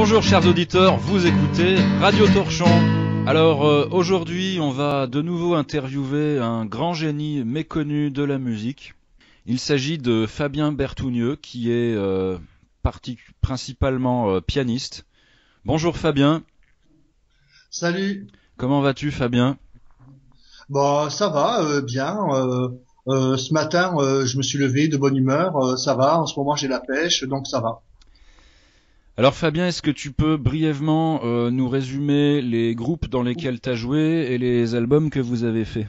Bonjour chers auditeurs, vous écoutez Radio Torchon. Alors aujourd'hui on va de nouveau interviewer un grand génie méconnu de la musique. Il s'agit de Fabien Berthougneux qui est principalement pianiste. Bonjour Fabien. Salut. Comment vas-tu Fabien? Bon, ça va, bien. Ce matin, je me suis levé de bonne humeur. Ça va. En ce moment, j'ai la pêche, donc ça va. Alors Fabien, est-ce que tu peux brièvement nous résumer les groupes dans lesquels tu as joué et les albums que vous avez faits?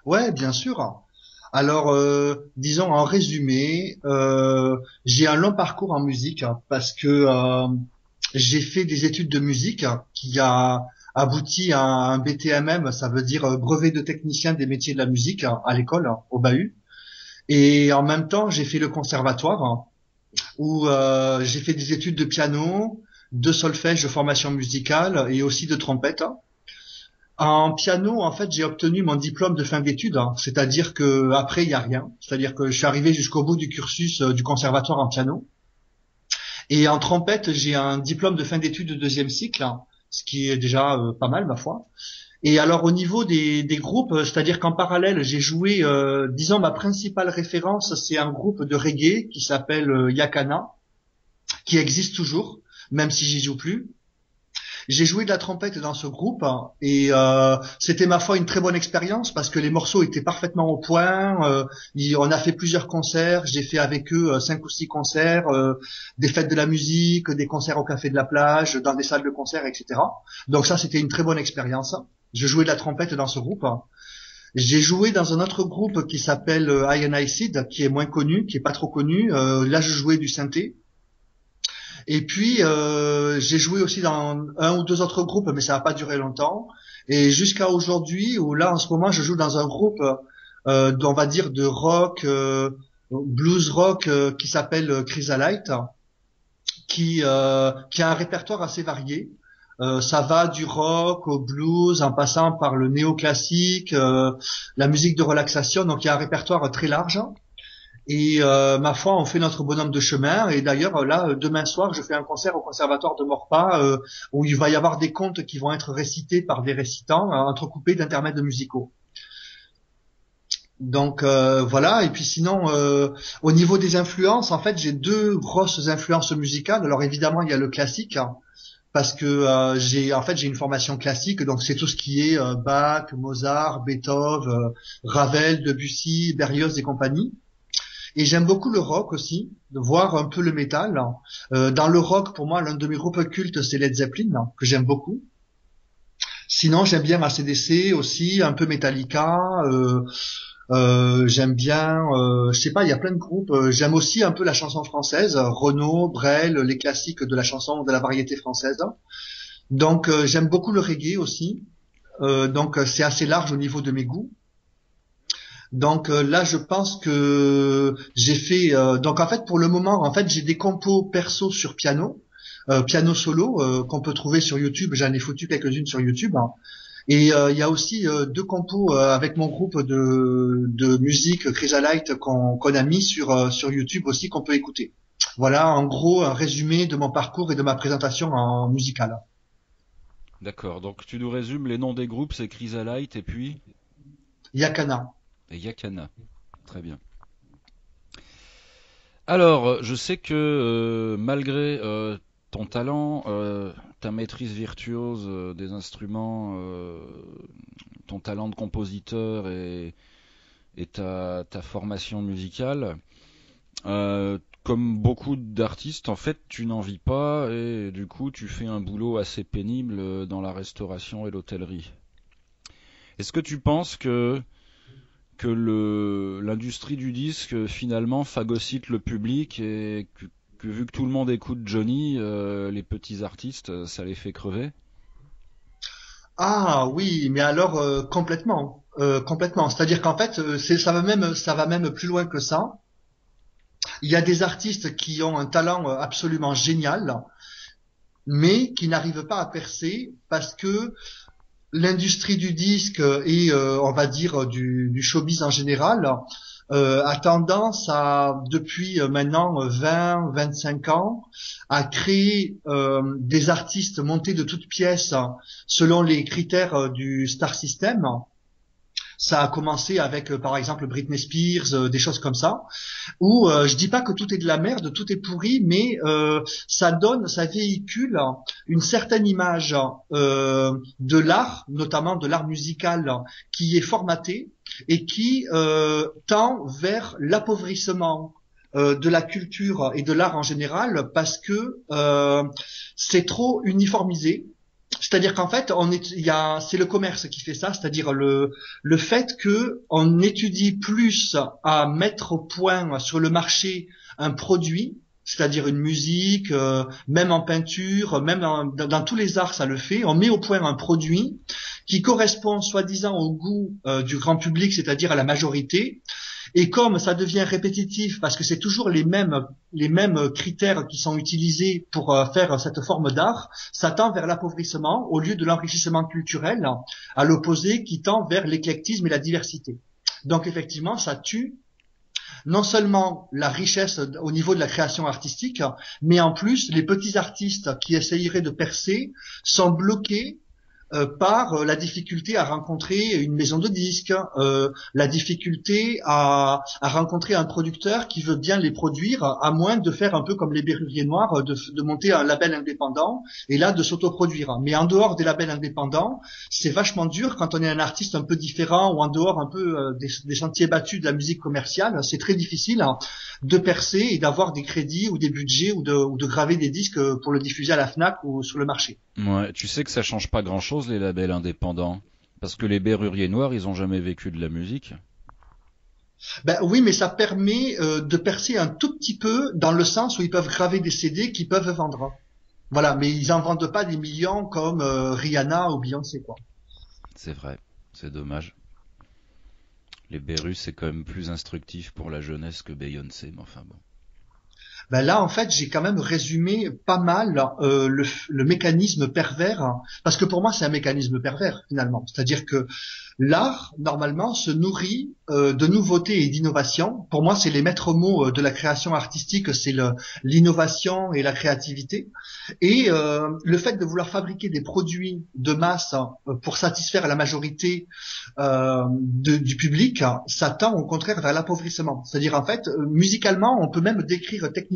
Ouais, bien sûr. Alors, disons en résumé, j'ai un long parcours en musique parce que j'ai fait des études de musique qui a abouti à un BTMM, ça veut dire brevet de technicien des métiers de la musique à l'école, au bahut. Et en même temps, j'ai fait le conservatoire où j'ai fait des études de piano, de solfège, de formation musicale et aussi de trompette. En piano, en fait, j'ai obtenu mon diplôme de fin d'études, c'est-à-dire que après il y a rien. C'est-à-dire que je suis arrivé jusqu'au bout du cursus du conservatoire en piano. Et en trompette, j'ai un diplôme de fin d'études de deuxième cycle, ce qui est déjà pas mal, ma foi. Et alors au niveau des groupes, c'est-à-dire qu'en parallèle, j'ai joué, disons ma principale référence, c'est un groupe de reggae qui s'appelle Yakana, qui existe toujours, même si j'y joue plus. J'ai joué de la trompette dans ce groupe et c'était ma foi une très bonne expérience parce que les morceaux étaient parfaitement au point. On a fait plusieurs concerts, j'ai fait avec eux 5 ou 6 concerts, des fêtes de la musique, des concerts au café de la plage, dans des salles de concert, etc. Donc ça, c'était une très bonne expérience. Je jouais de la trompette dans ce groupe. J'ai joué dans un autre groupe qui s'appelle I Seed, qui est moins connu, qui est pas trop connu. Là, je jouais du synthé. Et puis j'ai joué aussi dans un ou deux autres groupes, mais ça n'a pas duré longtemps. Et jusqu'à aujourd'hui, où là en ce moment, je joue dans un groupe, on va dire de rock, blues rock, qui s'appelle Chrysalite, qui a un répertoire assez varié. Ça va du rock au blues, en passant par le néoclassique, la musique de relaxation. Donc il y a un répertoire très large. Et ma foi, on fait notre bonhomme de chemin. Et d'ailleurs, là, demain soir, je fais un concert au Conservatoire de Maurepas où il va y avoir des contes qui vont être récités par des récitants, entrecoupés d'intermèdes musicaux. Donc voilà. Et puis sinon, au niveau des influences, en fait, j'ai deux grosses influences musicales. Alors évidemment, il y a le classique, parce que j'ai une formation classique, donc c'est tout ce qui est Bach, Mozart, Beethoven, Ravel, Debussy, Berlioz et compagnie. Et j'aime beaucoup le rock aussi, de voir un peu le métal. Dans le rock, pour moi, l'un de mes groupes cultes, c'est Led Zeppelin, que j'aime beaucoup. Sinon, j'aime bien AC/DC aussi, un peu Metallica. J'aime bien, je sais pas, il y a plein de groupes. J'aime aussi un peu la chanson française, Renaud, Brel, les classiques de la chanson, de la variété française. Donc, j'aime beaucoup le reggae aussi. Donc, c'est assez large au niveau de mes goûts. Donc là, je pense que j'ai fait. Donc en fait, pour le moment, en fait, j'ai des compos perso sur piano, piano solo qu'on peut trouver sur YouTube. J'en ai foutu quelques-unes sur YouTube. Et il y a aussi deux compos avec mon groupe de musique Chrysalite qu'on a mis sur YouTube aussi qu'on peut écouter. Voilà, en gros, un résumé de mon parcours et de ma présentation en musicale. D'accord, donc tu nous résumes les noms des groupes, c'est Chrysalite Yakana. et Yakana. Très bien. Alors, je sais que malgré ton talent, ta maîtrise virtuose des instruments, ton talent de compositeur et ta formation musicale, comme beaucoup d'artistes, en fait, tu n'en vis pas et du coup, tu fais un boulot assez pénible dans la restauration et l'hôtellerie. Est-ce que tu penses que l'industrie du disque finalement phagocyte le public et que vu que tout le monde écoute Johnny, les petits artistes, ça les fait crever? Ah oui, mais alors complètement, complètement. C'est-à-dire qu'en fait, ça va même plus loin que ça. Il y a des artistes qui ont un talent absolument génial, mais qui n'arrivent pas à percer parce que l'industrie du disque et on va dire du showbiz en général a tendance à, depuis maintenant 20, 25 ans, à créer des artistes montés de toutes pièces selon les critères du Star System. Ça a commencé avec, par exemple, Britney Spears, des choses comme ça, où je dis pas que tout est de la merde, tout est pourri, mais ça véhicule une certaine image de l'art, notamment de l'art musical, qui est formaté et qui tend vers l'appauvrissement de la culture et de l'art en général, parce que c'est trop uniformisé. C'est-à-dire qu'en fait, c'est le commerce qui fait ça, c'est-à-dire le fait que on étudie plus à mettre au point sur le marché un produit, c'est-à-dire une musique, même en peinture, même dans tous les arts, ça le fait. On met au point un produit qui correspond soi-disant au goût du grand public, c'est-à-dire à la majorité. Et comme ça devient répétitif, parce que c'est toujours les mêmes critères qui sont utilisés pour faire cette forme d'art, ça tend vers l'appauvrissement au lieu de l'enrichissement culturel, à l'opposé qui tend vers l'éclectisme et la diversité. Donc effectivement, ça tue non seulement la richesse au niveau de la création artistique, mais en plus les petits artistes qui essayeraient de percer sont bloqués par la difficulté à rencontrer une maison de disques, la difficulté à rencontrer un producteur qui veut bien les produire, à moins de faire un peu comme les Berruriers Noirs, de monter un label indépendant et là de s'autoproduire. Mais en dehors des labels indépendants, c'est vachement dur quand on est un artiste un peu différent ou en dehors un peu des sentiers battus de la musique commerciale. C'est très difficile de percer et d'avoir des crédits ou des budgets ou de graver des disques pour le diffuser à la Fnac ou sur le marché. Ouais, tu sais que ça change pas grand-chose les labels indépendants, parce que les Berruriers Noirs, ils ont jamais vécu de la musique. Ben oui, mais ça permet de percer un tout petit peu dans le sens où ils peuvent graver des CD qu'ils peuvent vendre. Voilà, mais ils en vendent pas des millions comme Rihanna ou Beyoncé, quoi. C'est vrai, c'est dommage. Les Berus, c'est quand même plus instructif pour la jeunesse que Beyoncé, mais enfin bon. Ben là, en fait, j'ai quand même résumé pas mal le mécanisme pervers, hein, parce que pour moi, c'est un mécanisme pervers finalement. C'est-à-dire que l'art, normalement, se nourrit de nouveautés et d'innovation. Pour moi, c'est les maîtres mots de la création artistique, c'est l'innovation et la créativité. Et le fait de vouloir fabriquer des produits de masse pour satisfaire la majorité du public, ça tend au contraire vers l'appauvrissement. C'est-à-dire, en fait, musicalement, on peut même décrire techniquement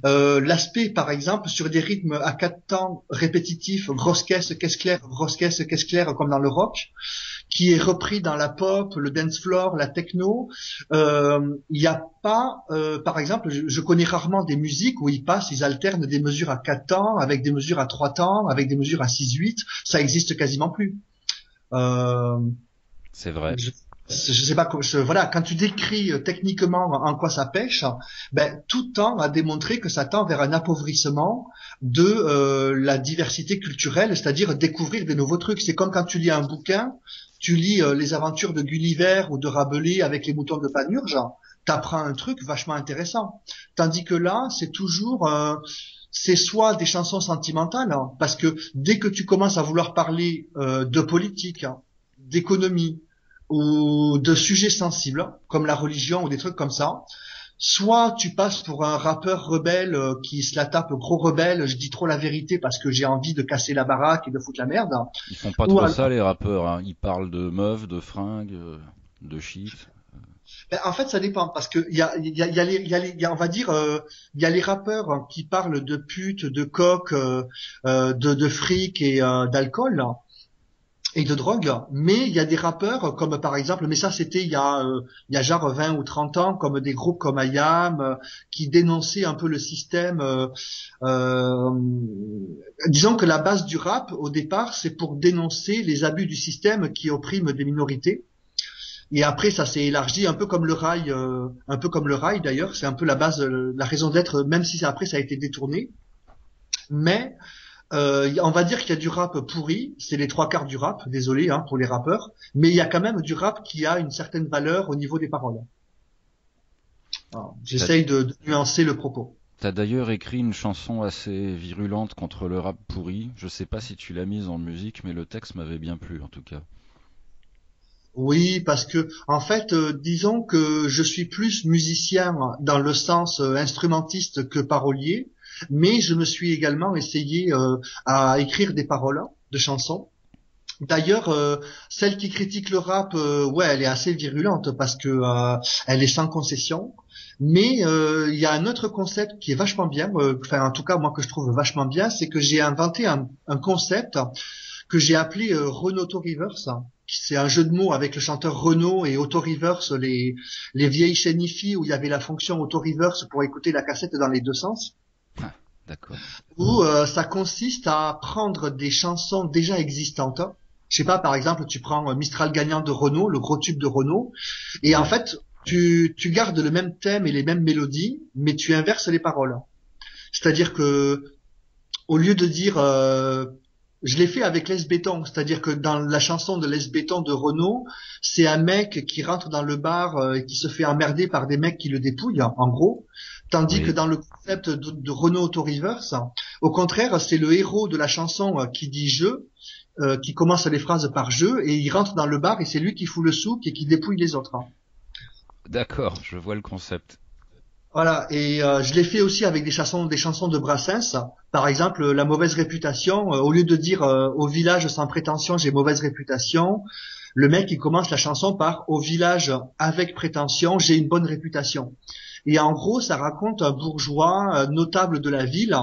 l'aspect, par exemple, sur des rythmes à 4 temps répétitifs, grosse caisse claire, comme dans le rock, qui est repris dans la pop, le dance floor, la techno. Il n'y a pas, par exemple, je connais rarement des musiques où ils alternent des mesures à 4 temps, avec des mesures à 3 temps, avec des mesures à 6-8. Ça existe quasiment plus. Euh, C'est vrai. je sais pas, voilà, quand tu décris techniquement en quoi ça pêche, ben tout tend à démontrer que ça tend vers un appauvrissement de la diversité culturelle, c'est-à-dire découvrir des nouveaux trucs. C'est comme quand tu lis un bouquin, tu lis les aventures de Gulliver ou de Rabelais avec les moutons de Panurge, t'apprends un truc vachement intéressant. Tandis que là, c'est toujours c'est soit des chansons sentimentales, hein, parce que dès que tu commences à vouloir parler de politique, hein, d'économie, ou de sujets sensibles, comme la religion ou des trucs comme ça, soit tu passes pour un rappeur rebelle qui se la tape gros rebelle, je dis trop la vérité parce que j'ai envie de casser la baraque et de foutre la merde. Ils font pas Ou trop alors, ça les rappeurs, hein. Ils parlent de meufs, de fringues, de shit. ben, en fait, ça dépend parce que on va dire, il y a les rappeurs hein, qui parlent de putes, de coke, de fric et d'alcool et de drogue, mais il y a des rappeurs comme par exemple, mais ça c'était il y a genre 20 ou 30 ans, comme des groupes comme IAM qui dénonçaient un peu le système. Euh, disons que la base du rap au départ, c'est pour dénoncer les abus du système qui opprime des minorités. Et après, ça s'est élargi un peu comme le rail d'ailleurs. C'est un peu la base, la raison d'être, même si après ça a été détourné. Mais on va dire qu'il y a du rap pourri, c'est les 3 quarts du rap, désolé hein, pour les rappeurs, mais il y a quand même du rap qui a une certaine valeur au niveau des paroles. Alors, j'essaye de nuancer le propos. T'as d'ailleurs écrit une chanson assez virulente contre le rap pourri. Je sais pas si tu l'as mise en musique, mais le texte m'avait bien plu en tout cas. Oui, parce que en fait, disons que je suis plus musicien dans le sens instrumentiste que parolier, mais je me suis également essayé à écrire des paroles de chansons. D'ailleurs, celle qui critique le rap, ouais, elle est assez virulente parce que elle est sans concession. Mais il y a un autre concept qui est vachement bien, enfin en tout cas moi que je trouve vachement bien, c'est que j'ai inventé un concept que j'ai appelé Renault Auto Reverse. C'est un jeu de mots avec le chanteur Renault et Auto Reverse, les vieilles chaînes hi-fi où il y avait la fonction Auto Reverse pour écouter la cassette dans les deux sens. Ah, d'accord. Où ça consiste à prendre des chansons déjà existantes. Je sais pas, par exemple, tu prends Mistral gagnant de Renault, le gros tube de Renault, et en Ouais. fait, tu gardes le même thème et les mêmes mélodies, mais tu inverses les paroles. C'est-à-dire que au lieu de dire je l'ai fait avec Les Béton, c'est-à-dire que dans la chanson de Les Béton de Renault, c'est un mec qui rentre dans le bar et qui se fait emmerder par des mecs qui le dépouillent, en gros. Tandis que Oui. dans le concept de Renault Auto Reverse, au contraire, c'est le héros de la chanson qui dit je, qui commence les phrases par je, et il rentre dans le bar et c'est lui qui fout le souk et qui dépouille les autres. D'accord, je vois le concept. Voilà, et je l'ai fait aussi avec des chansons de Brassens. Par exemple, La mauvaise réputation. Au lieu de dire au village sans prétention, j'ai mauvaise réputation, le mec il commence la chanson par au village avec prétention, j'ai une bonne réputation. Et en gros, ça raconte un bourgeois notable de la ville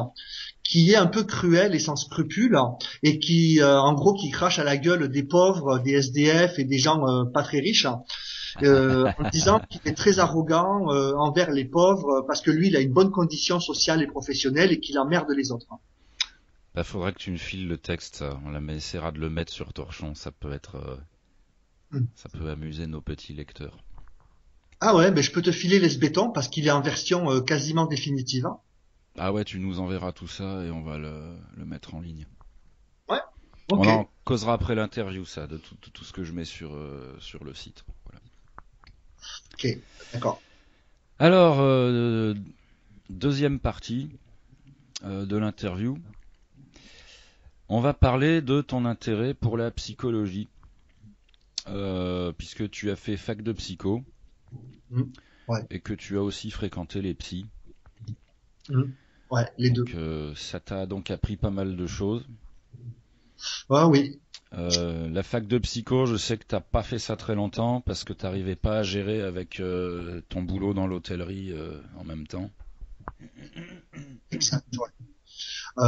qui est un peu cruel et sans scrupules et qui, en gros, qui crache à la gueule des pauvres, des SDF et des gens pas très riches en disant qu'il est très arrogant envers les pauvres parce que lui, il a une bonne condition sociale et professionnelle et qu'il emmerde les autres. Bah, faudrait que tu me files le texte, ça. Essaiera de le mettre sur Torchon, Hmm. ça peut amuser nos petits lecteurs. Ah ouais, mais je peux te filer les bétons parce qu'il est en version quasiment définitive. Ah ouais, tu nous enverras tout ça et on va le mettre en ligne. Ouais, On ok, en causera après l'interview, ça, de tout ce que je mets sur le site. Voilà. ok, d'accord. Alors, deuxième partie de l'interview. On va parler de ton intérêt pour la psychologie, puisque tu as fait fac de psycho Hmm. Ouais, et que tu as aussi fréquenté les psys. hmm. Ouais, les deux. Donc, ça t'a donc appris pas mal de choses. Ah oui. La fac de psycho, je sais que t'as pas fait ça très longtemps parce que t'arrivais pas à gérer avec ton boulot dans l'hôtellerie en même temps. Exact, ouais.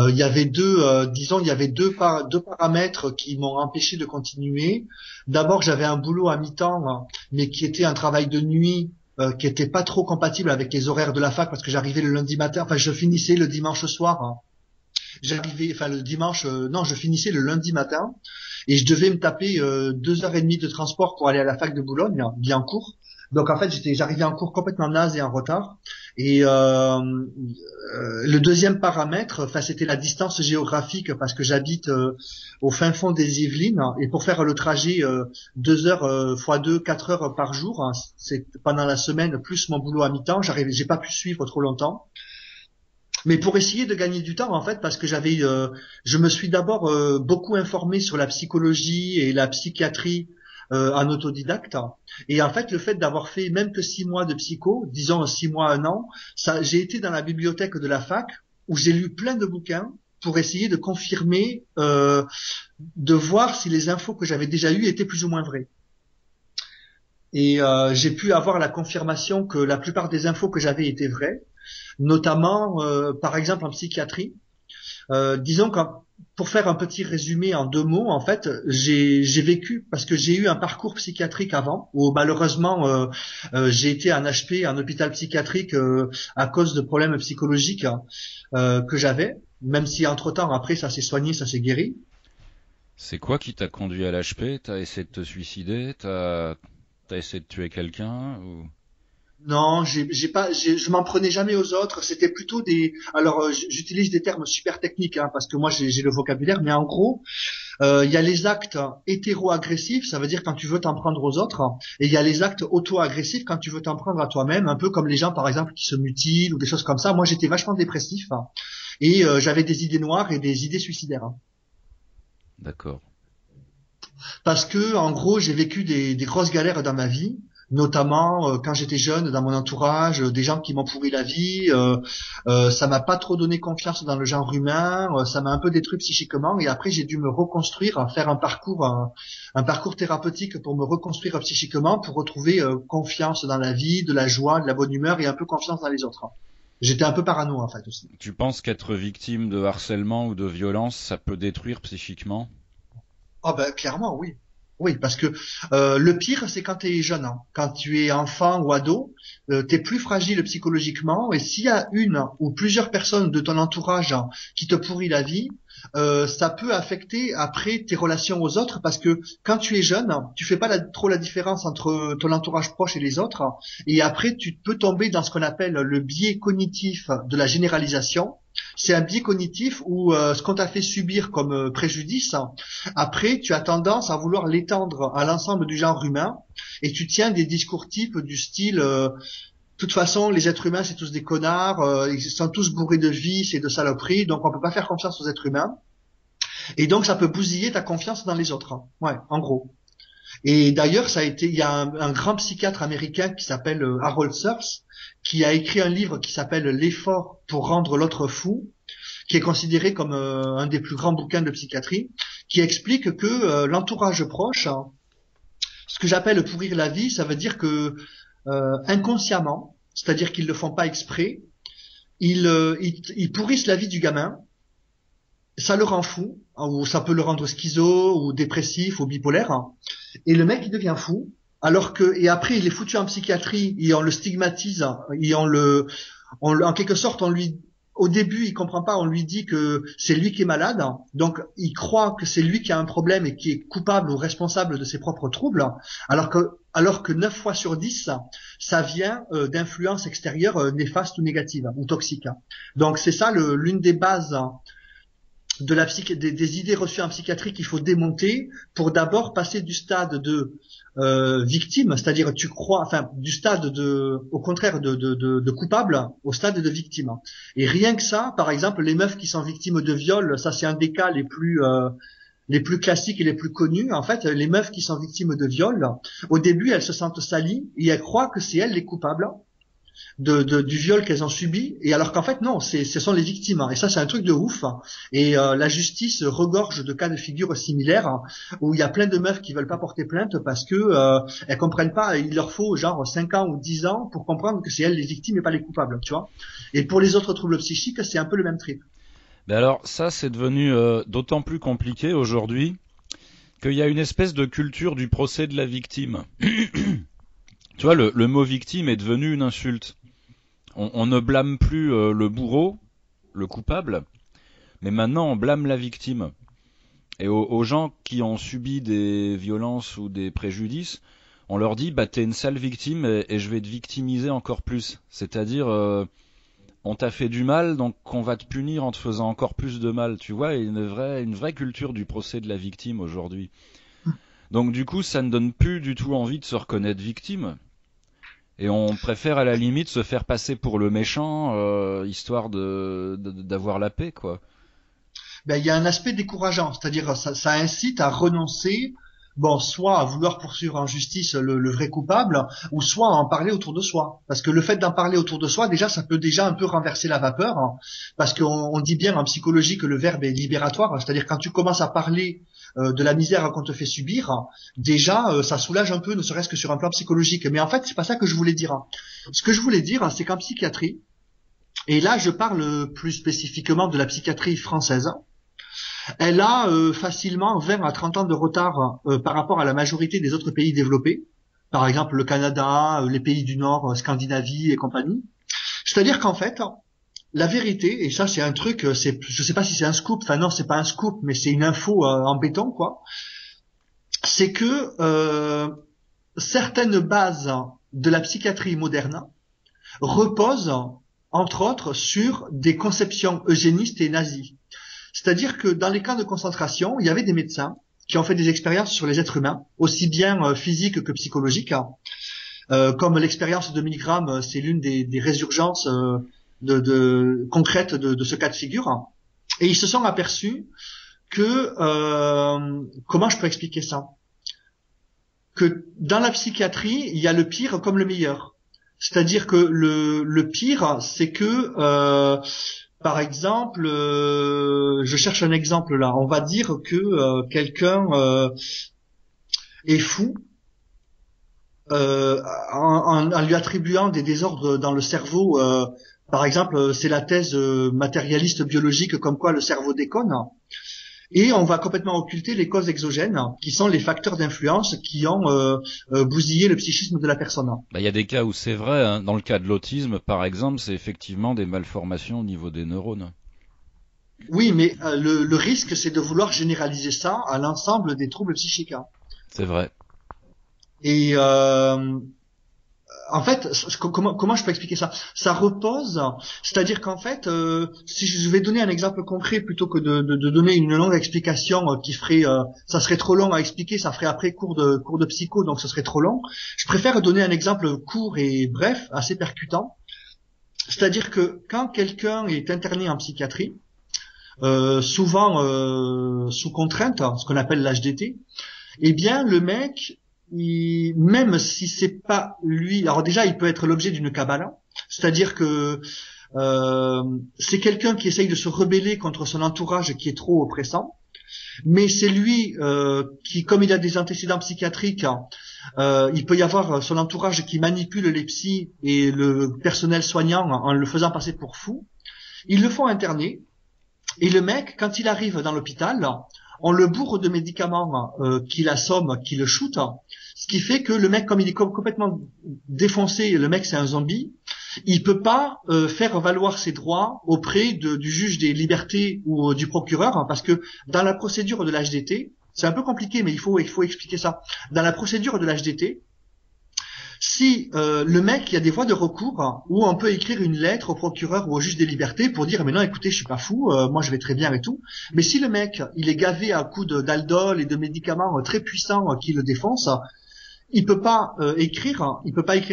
Il y avait disons, il y avait deux paramètres qui m'ont empêché de continuer. D'abord, j'avais un boulot à mi-temps, mais qui était un travail de nuit, qui était pas trop compatible avec les horaires de la fac parce que j'arrivais le lundi matin, enfin, je finissais le dimanche soir. J'arrivais, enfin, le dimanche, non, je finissais le lundi matin et je devais me taper 2 heures et demie de transport pour aller à la fac de Boulogne, bien en cours. Donc en fait, j'arrivais en cours complètement naze et en retard. Et le deuxième paramètre, enfin, c'était la distance géographique parce que j'habite au fin fond des Yvelines et pour faire le trajet 2 heures fois 2, 4 heures par jour, hein, c'est pendant la semaine plus mon boulot à mi-temps. J'ai pas pu suivre trop longtemps. Mais pour essayer de gagner du temps, en fait, parce que je me suis d'abord beaucoup informé sur la psychologie et la psychiatrie en autodidacte. Et en fait, le fait d'avoir fait même que 6 mois de psycho, disons 6 mois, un an, ça, j'ai été dans la bibliothèque de la fac où j'ai lu plein de bouquins pour essayer de confirmer, de voir si les infos que j'avais déjà eues étaient plus ou moins vraies. Et j'ai pu avoir la confirmation que la plupart des infos que j'avais étaient vraies, notamment par exemple en psychiatrie. Disons que pour faire un petit résumé en 2 mots, en fait, j'ai vécu parce que j'ai eu un parcours psychiatrique avant où malheureusement j'ai été en HP, en hôpital psychiatrique à cause de problèmes psychologiques que j'avais, même si entre-temps après ça s'est soigné, ça s'est guéri. C'est quoi qui t'a conduit à l'HP? T'as essayé de te suicider? T'as essayé de tuer quelqu'un ou... Non, j'ai pas, je m'en prenais jamais aux autres. C'était plutôt des. Alors, j'utilise des termes super techniques hein, parce que moi j'ai le vocabulaire, mais en gros, il y a les actes hétéro-agressifs, ça veut dire quand tu veux t'en prendre aux autres, et il y a les actes auto-agressifs quand tu veux t'en prendre à toi-même, un peu comme les gens par exemple qui se mutilent ou des choses comme ça. Moi, j'étais vachement dépressif hein, et j'avais des idées noires et des idées suicidaires. Hein. D'accord. Parce que, en gros, j'ai vécu des grosses galères dans ma vie, notamment quand j'étais jeune, dans mon entourage, des gens qui m'ont pourri la vie. Ça m'a pas trop donné confiance dans le genre humain. Ça m'a un peu détruit psychiquement. Et après, j'ai dû me reconstruire, faire un parcours thérapeutique pour me reconstruire psychiquement, pour retrouver confiance dans la vie, de la joie, de la bonne humeur et un peu confiance dans les autres. J'étais un peu parano en fait aussi. Tu penses qu'être victime de harcèlement ou de violence, ça peut détruire psychiquement? Ah ben clairement oui. Oui, parce que le pire, c'est quand tu es jeune. Hein. Quand tu es enfant ou ado, tu es plus fragile psychologiquement. Et s'il y a une ou plusieurs personnes de ton entourage qui te pourrit la vie, ça peut affecter après tes relations aux autres. Parce que quand tu es jeune, tu fais pas trop la différence entre ton entourage proche et les autres. Et après, tu peux tomber dans ce qu'on appelle le biais cognitif de la généralisation. C'est un biais cognitif où ce qu'on t'a fait subir comme préjudice, après tu as tendance à vouloir l'étendre à l'ensemble du genre humain et tu tiens des discours types du style de toute façon les êtres humains c'est tous des connards, ils sont tous bourrés de vices et de saloperies donc on peut pas faire confiance aux êtres humains et donc ça peut bousiller ta confiance dans les autres. Ouais, en gros. Et d'ailleurs, il y a un grand psychiatre américain qui s'appelle Harold Searles, qui a écrit un livre qui s'appelle L'effort pour rendre l'autre fou, qui est considéré comme un des plus grands bouquins de psychiatrie, qui explique que l'entourage proche, hein, ce que j'appelle pourrir la vie, ça veut dire que inconsciemment, c'est-à-dire qu'ils le font pas exprès, ils pourrissent la vie du gamin. Ça le rend fou, ou ça peut le rendre schizo, ou dépressif, ou bipolaire. Et le mec, il devient fou. Alors que, et après, il est foutu en psychiatrie, et on le stigmatise, et en quelque sorte, au début, il comprend pas, on lui dit que c'est lui qui est malade. Donc, il croit que c'est lui qui a un problème et qui est coupable ou responsable de ses propres troubles. Alors que 9 fois sur 10, ça vient d'influences extérieures néfastes ou négatives, ou toxiques. Donc, c'est ça l'une des bases de des idées reçues en psychiatrie qu'il faut démonter pour d'abord passer du stade de victime, c'est-à-dire du stade au contraire de coupable au stade de victime. Et rien que ça, par exemple, les meufs qui sont victimes de viol, ça c'est un des cas les plus classiques et les plus connus. En fait, les meufs qui sont victimes de viol, au début, elles se sentent salies et elles croient que c'est elles les coupables du viol qu'elles ont subi, et alors qu'en fait non, ce sont les victimes, et ça c'est un truc de ouf, et la justice regorge de cas de figure similaires, où il y a plein de meufs qui veulent pas porter plainte parce que elles comprennent pas, il leur faut genre 5 ans ou 10 ans pour comprendre que c'est elles les victimes et pas les coupables, tu vois. Et pour les autres troubles psychiques, c'est un peu le même trip. Ben alors ça c'est devenu d'autant plus compliqué aujourd'hui qu'il y a une espèce de culture du procès de la victime. Tu vois, le mot victime est devenu une insulte. On ne blâme plus le bourreau, le coupable, mais maintenant on blâme la victime. Et aux gens qui ont subi des violences ou des préjudices, on leur dit bah t'es une sale victime et je vais te victimiser encore plus. C'est-à-dire on t'a fait du mal donc on va te punir en te faisant encore plus de mal. Tu vois, il y a une vraie culture du procès de la victime aujourd'hui. Donc du coup ça ne donne plus du tout envie de se reconnaître victime. Et on préfère à la limite se faire passer pour le méchant, histoire d'avoir la paix, quoi. Ben il y a un aspect décourageant, c'est-à-dire ça incite à renoncer, bon, soit à vouloir poursuivre en justice le vrai coupable, ou soit à en parler autour de soi. Parce que le fait d'en parler autour de soi, déjà, ça peut déjà un peu renverser la vapeur, hein, parce qu'on dit bien en psychologie que le verbe est libératoire, c'est-à-dire quand tu commences à parler de la misère qu'on te fait subir, déjà, ça soulage un peu, ne serait-ce que sur un plan psychologique. Mais en fait, c'est pas ça que je voulais dire. Ce que je voulais dire, c'est qu'en psychiatrie, et là, je parle plus spécifiquement de la psychiatrie française, elle a facilement 20 à 30 ans de retard par rapport à la majorité des autres pays développés, par exemple le Canada, les pays du Nord, Scandinavie et compagnie. C'est-à-dire qu'en fait, la vérité, et ça c'est un truc, je sais pas si c'est un scoop, enfin non, c'est pas un scoop, mais c'est une info en béton, quoi. C'est que certaines bases de la psychiatrie moderne reposent, entre autres, sur des conceptions eugénistes et nazies. C'est-à-dire que dans les camps de concentration, il y avait des médecins qui ont fait des expériences sur les êtres humains, aussi bien physiques que psychologiques. Comme l'expérience de Milgram, c'est l'une des résurgences concrètes de ce cas de figure. Et ils se sont aperçus que comment je peux expliquer ça? Que dans la psychiatrie, il y a le pire comme le meilleur. C'est-à-dire que le pire, c'est que par exemple, je cherche un exemple là. On va dire que quelqu'un est fou en lui attribuant des désordres dans le cerveau. Par exemple, c'est la thèse matérialiste biologique comme quoi le cerveau déconne. Et on va complètement occulter les causes exogènes, qui sont les facteurs d'influence qui ont bousillé le psychisme de la personne. Bah, y a des cas où c'est vrai, hein. Dans le cas de l'autisme, par exemple, c'est effectivement des malformations au niveau des neurones. Oui, mais le risque, c'est de vouloir généraliser ça à l'ensemble des troubles psychiques. C'est vrai. Et en fait, comment je peux expliquer ça? Ça repose, c'est-à-dire qu'en fait, si je vais donner un exemple concret plutôt que de donner une longue explication qui ferait, ça serait trop long à expliquer, ça ferait après cours de psycho, donc ce serait trop long. Je préfère donner un exemple court et bref, assez percutant. C'est-à-dire que quand quelqu'un est interné en psychiatrie, souvent sous contrainte, ce qu'on appelle l'HDT, eh bien le mec, même si c'est pas lui, alors déjà il peut être l'objet d'une cabale, c'est-à-dire que c'est quelqu'un qui essaye de se rebeller contre son entourage qui est trop oppressant, mais c'est lui qui, comme il a des antécédents psychiatriques, il peut y avoir son entourage qui manipule les psys et le personnel soignant en le faisant passer pour fou. Ils le font interner, et le mec, quand il arrive dans l'hôpital, on le bourre de médicaments qui l'assomment, qui le shootent, ce qui fait que le mec, comme il est complètement défoncé, le mec c'est un zombie, il peut pas faire valoir ses droits auprès du juge des libertés ou du procureur, parce que dans la procédure de l'HDT, c'est un peu compliqué, mais il faut expliquer ça. Dans la procédure de l'HDT, si le mec, il y a des voies de recours où on peut écrire une lettre au procureur ou au juge des libertés pour dire mais non écoutez je suis pas fou, moi je vais très bien et tout. Mais si le mec il est gavé à coups d'aldol et de médicaments très puissants qui le défoncent, il peut pas écrire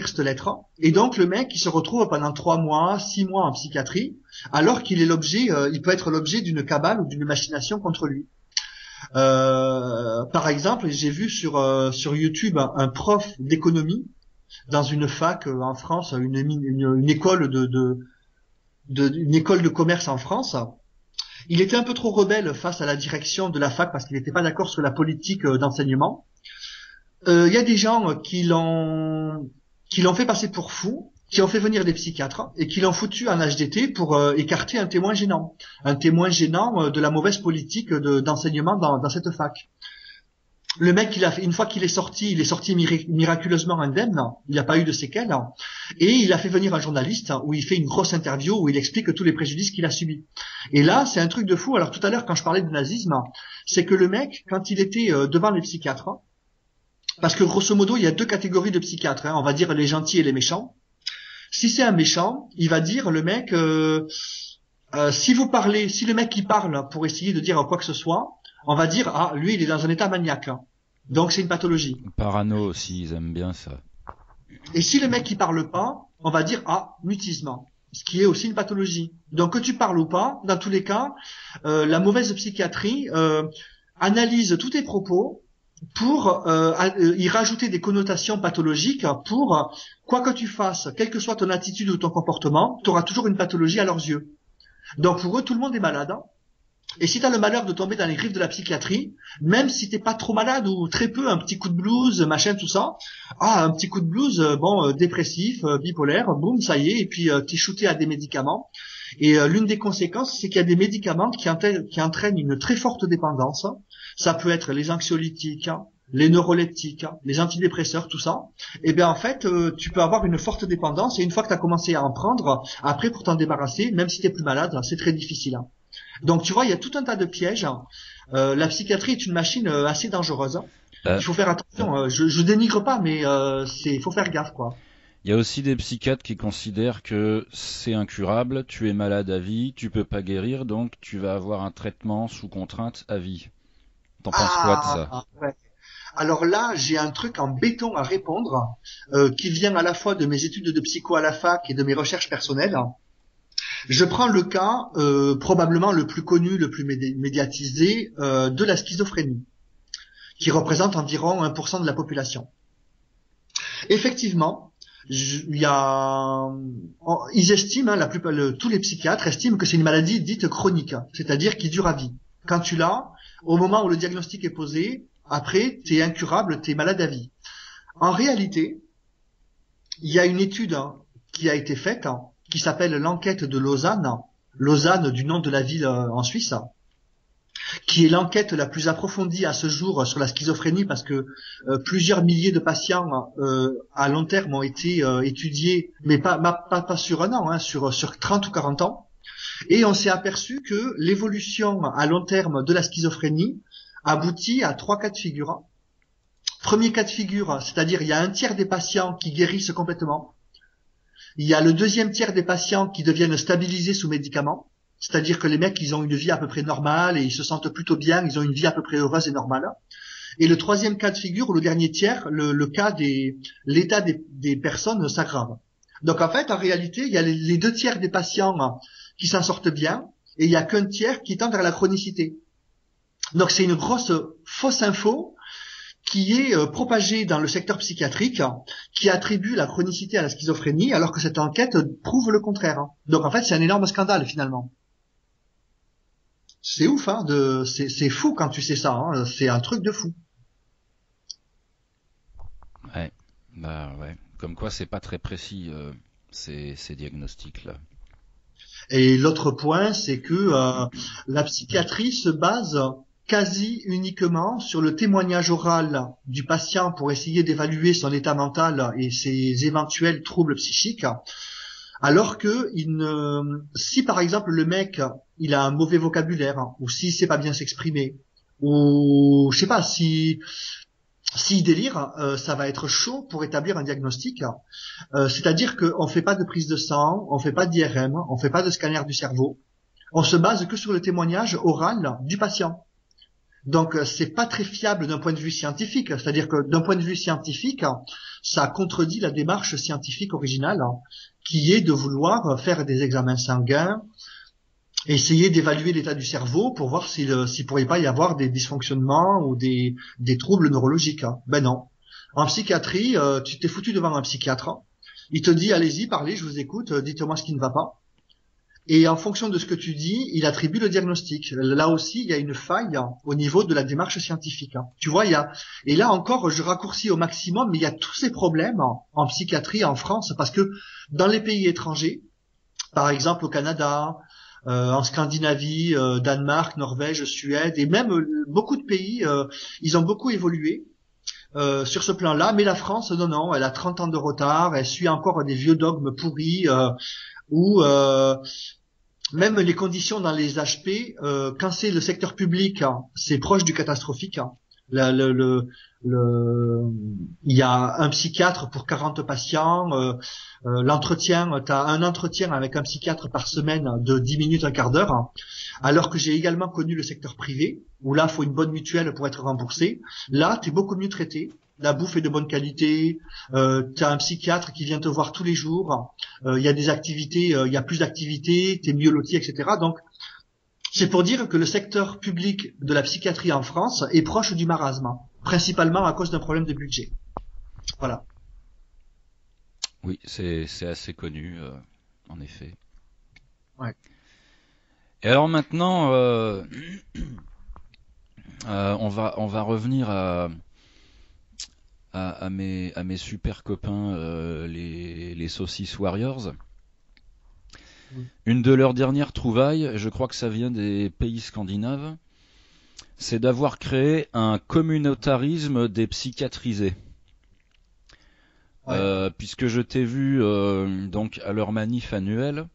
cette lettre. Et donc le mec il se retrouve pendant 3 mois, 6 mois en psychiatrie, alors qu'il est l'objet, il peut être l'objet d'une cabale ou d'une machination contre lui. Par exemple, j'ai vu sur YouTube un prof d'économie dans une fac en France, une école une école de commerce en France. Il était un peu trop rebelle face à la direction de la fac parce qu'il n'était pas d'accord sur la politique d'enseignement. Il y a des gens qui l'ont fait passer pour fou, qui ont fait venir des psychiatres et qui l'ont foutu en HDT pour écarter un témoin gênant de la mauvaise politique d'enseignement dans cette fac. Le mec, une fois qu'il est sorti miraculeusement indemne, il n'a pas eu de séquelles, et il a fait venir un journaliste où il fait une grosse interview où il explique tous les préjudices qu'il a subis. Et là, c'est un truc de fou. Alors tout à l'heure, quand je parlais du nazisme, c'est que le mec, quand il était devant les psychiatres, parce que grosso modo, il y a 2 catégories de psychiatres, on va dire les gentils et les méchants. Si c'est un méchant, il va dire le mec, si le mec qui parle pour essayer de dire quoi que ce soit, on va dire ah lui il est dans un état maniaque, donc c'est une pathologie. Parano aussi, ils aiment bien ça. Et si le mec qui parle pas, on va dire ah mutisme, ce qui est aussi une pathologie. Donc que tu parles ou pas, dans tous les cas, la mauvaise psychiatrie analyse tous tes propos pour y rajouter des connotations pathologiques pour quoi que tu fasses, quelle que soit ton attitude ou ton comportement, tu auras toujours une pathologie à leurs yeux. Donc pour eux tout le monde est malade. Et si tu as le malheur de tomber dans les griffes de la psychiatrie, même si t'es pas trop malade ou très peu, un petit coup de blues, machin, tout ça, un petit coup de blues, dépressif, bipolaire, boum, ça y est, et puis t'es shooté à des médicaments. Et l'une des conséquences, c'est qu'il y a des médicaments qui entraînent une très forte dépendance. Ça peut être les anxiolytiques, les neuroleptiques, les antidépresseurs, tout ça. Et bien en fait, tu peux avoir une forte dépendance, et une fois que tu as commencé à en prendre, après pour t'en débarrasser, même si t'es plus malade, c'est très difficile. Donc tu vois, il y a tout un tas de pièges. La psychiatrie est une machine assez dangereuse. Il faut faire attention. Je dénigre pas, mais faut faire gaffe, quoi. Il y a aussi des psychiatres qui considèrent que c'est incurable, tu es malade à vie, tu peux pas guérir, donc tu vas avoir un traitement sous contrainte à vie. T'en penses quoi de ça? Ouais. Alors là, j'ai un truc en béton à répondre qui vient à la fois de mes études de psycho à la fac et de mes recherches personnelles. Je prends le cas probablement le plus connu, le plus médiatisé de la schizophrénie, qui représente environ 1% de la population. Effectivement, il y a, ils estiment, hein, tous les psychiatres estiment que c'est une maladie dite chronique, c'est-à-dire qui dure à vie. Quand tu l'as, au moment où le diagnostic est posé, après, t'es incurable, t'es malade à vie. En réalité, il y a une étude qui a été faite, qui s'appelle l'enquête de Lausanne, Lausanne du nom de la ville en Suisse, qui est l'enquête la plus approfondie à ce jour sur la schizophrénie parce que plusieurs milliers de patients à long terme ont été étudiés, mais pas sur un an, hein, sur 30 ou 40 ans. Et on s'est aperçu que l'évolution à long terme de la schizophrénie aboutit à 3 cas de figure. Premier cas de figure, c'est-à-dire il y a un tiers des patients qui guérissent complètement. Il y a le deuxième tiers des patients qui deviennent stabilisés sous médicaments. C'est-à-dire que les mecs, ils ont une vie à peu près normale et ils se sentent plutôt bien, ils ont une vie à peu près heureuse et normale. Et le troisième cas de figure, ou le dernier tiers, l'état des personnes s'aggrave. Donc en fait, en réalité, il y a les 2 tiers des patients qui s'en sortent bien et il y a qu'un tiers qui tend vers la chronicité. Donc c'est une grosse fausse info qui est propagée dans le secteur psychiatrique, qui attribue la chronicité à la schizophrénie, alors que cette enquête prouve le contraire. Donc en fait, c'est un énorme scandale finalement. C'est ouf, hein, c'est fou quand tu sais ça, hein, c'est un truc de fou. Ouais, bah ouais. Comme quoi, c'est pas très précis ces diagnostics-là. Et l'autre point, c'est que la psychiatrie se base quasi uniquement sur le témoignage oral du patient pour essayer d'évaluer son état mental et ses éventuels troubles psychiques. Alors que si par exemple le mec il a un mauvais vocabulaire ou s'il sait pas bien s'exprimer ou je sais pas s'il délire, ça va être chaud pour établir un diagnostic. C'est-à-dire qu'on fait pas de prise de sang, on fait pas d'IRM, on fait pas de scanner du cerveau. On se base que sur le témoignage oral du patient. Donc c'est pas très fiable d'un point de vue scientifique, c'est-à-dire que d'un point de vue scientifique, ça contredit la démarche scientifique originale qui est de vouloir faire des examens sanguins, essayer d'évaluer l'état du cerveau pour voir s'il pourrait pas y avoir des dysfonctionnements ou des troubles neurologiques. Ben non. En psychiatrie, tu t'es foutu devant un psychiatre, il te dit allez-y, parlez, je vous écoute, dites-moi ce qui ne va pas. Et en fonction de ce que tu dis, il attribue le diagnostic. Là aussi, il y a une faille au niveau de la démarche scientifique. Tu vois, et là encore, je raccourcis au maximum, mais il y a tous ces problèmes en psychiatrie en France, parce que dans les pays étrangers, par exemple au Canada, en Scandinavie, Danemark, Norvège, Suède, et même beaucoup de pays, ils ont beaucoup évolué sur ce plan-là, mais la France, non, elle a 30 ans de retard, elle suit encore des vieux dogmes pourris, où même les conditions dans les HP, quand c'est le secteur public, c'est proche du catastrophique. Il y a un psychiatre pour 40 patients. L'entretien, tu as un entretien avec un psychiatre par semaine de 10 minutes, un quart d'heure. Alors que j'ai également connu le secteur privé, où là, il faut une bonne mutuelle pour être remboursé. Là, tu es beaucoup mieux traité. La bouffe est de bonne qualité. Tu as un psychiatre qui vient te voir tous les jours. Il y a des activités, il y a plus d'activités, tu es mieux loti, etc. Donc, c'est pour dire que le secteur public de la psychiatrie en France est proche du marasme, principalement à cause d'un problème de budget. Voilà. Oui, c'est assez connu, en effet. Ouais. Et alors maintenant, on va revenir à mes super copains, les Saucisses Warriors. Une de leurs dernières trouvailles, je crois que ça vient des pays scandinaves, c'est d'avoir créé un communautarisme des psychiatrisés. Ouais. Puisque je t'ai vu donc à leur manif annuelle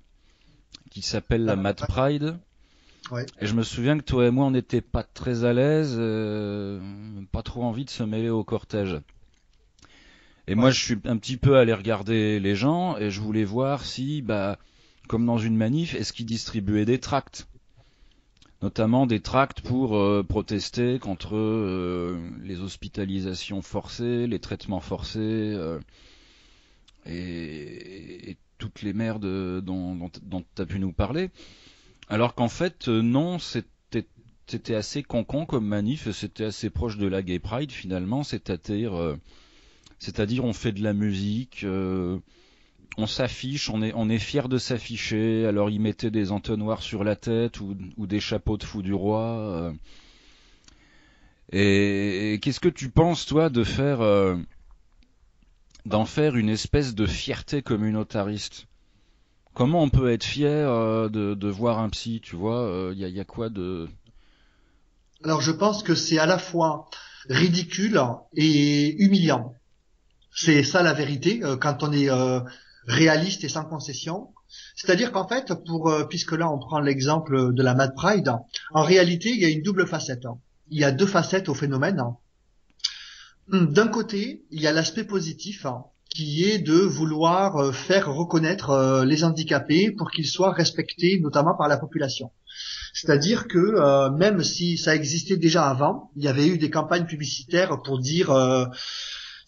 qui s'appelle la Mad Pride. Ouais. Et je me souviens que toi et moi on n'était pas très à l'aise, pas trop envie de se mêler au cortège. Et moi je suis un petit peu allé regarder les gens et je voulais voir si, comme dans une manif, est-ce qu'ils distribuaient des tracts, notamment des tracts pour protester contre les hospitalisations forcées, les traitements forcés, et toutes les merdes dont tu as pu nous parler. Alors qu'en fait, non, c'était assez concon comme manif, et c'était assez proche de la Gay Pride finalement, c'est-à-dire on fait de la musique, on s'affiche, on est fier de s'afficher. Alors ils mettaient des entonnoirs sur la tête ou des chapeaux de fou du roi. Et qu'est-ce que tu penses toi d'en faire une espèce de fierté communautariste? Comment on peut être fier de voir un psy, tu vois? Y a quoi de... Alors je pense que c'est à la fois ridicule et humiliant. C'est ça la vérité quand on est réaliste et sans concession. C'est-à-dire qu'en fait, puisque là on prend l'exemple de la Mad Pride, en réalité il y a une double facette. Il y a deux facettes au phénomène. D'un côté, il y a l'aspect positif qui est de vouloir faire reconnaître les handicapés pour qu'ils soient respectés notamment par la population. C'est-à-dire que même si ça existait déjà avant, il y avait eu des campagnes publicitaires pour dire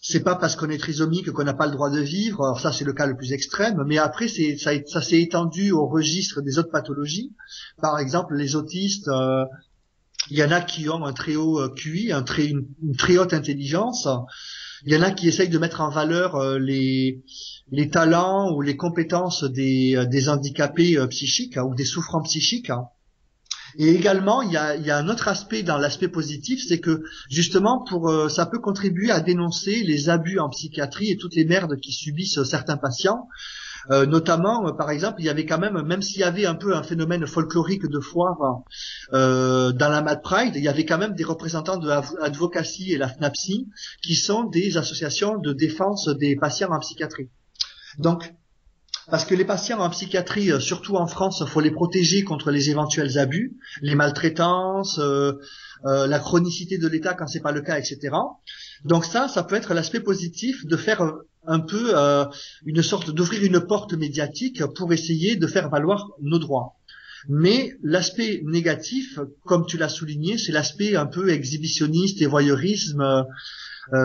c'est pas parce qu'on est trisomique qu'on n'a pas le droit de vivre. Alors ça c'est le cas le plus extrême, mais après ça s'est étendu au registre des autres pathologies. Par exemple les autistes, il y en a qui ont un très haut QI, une très haute intelligence. Il y en a qui essayent de mettre en valeur les talents ou les compétences des handicapés psychiques ou des souffrants psychiques. Et également, il y a un autre aspect dans l'aspect positif, c'est que justement, ça peut contribuer à dénoncer les abus en psychiatrie et toutes les merdes qui subissent certains patients. Notamment, par exemple, il y avait quand même s'il y avait un peu un phénomène folklorique de foire dans la Mad Pride, il y avait quand même des représentants de Advocacy et la FNAPSI qui sont des associations de défense des patients en psychiatrie. Donc, parce que les patients en psychiatrie, surtout en France, faut les protéger contre les éventuels abus, les maltraitances, la chronicité de l'état quand c'est pas le cas, etc. Donc ça peut être l'aspect positif de faire un peu une sorte d'ouvrir une porte médiatique pour essayer de faire valoir nos droits. Mais l'aspect négatif, comme tu l'as souligné, c'est l'aspect un peu exhibitionniste et voyeurisme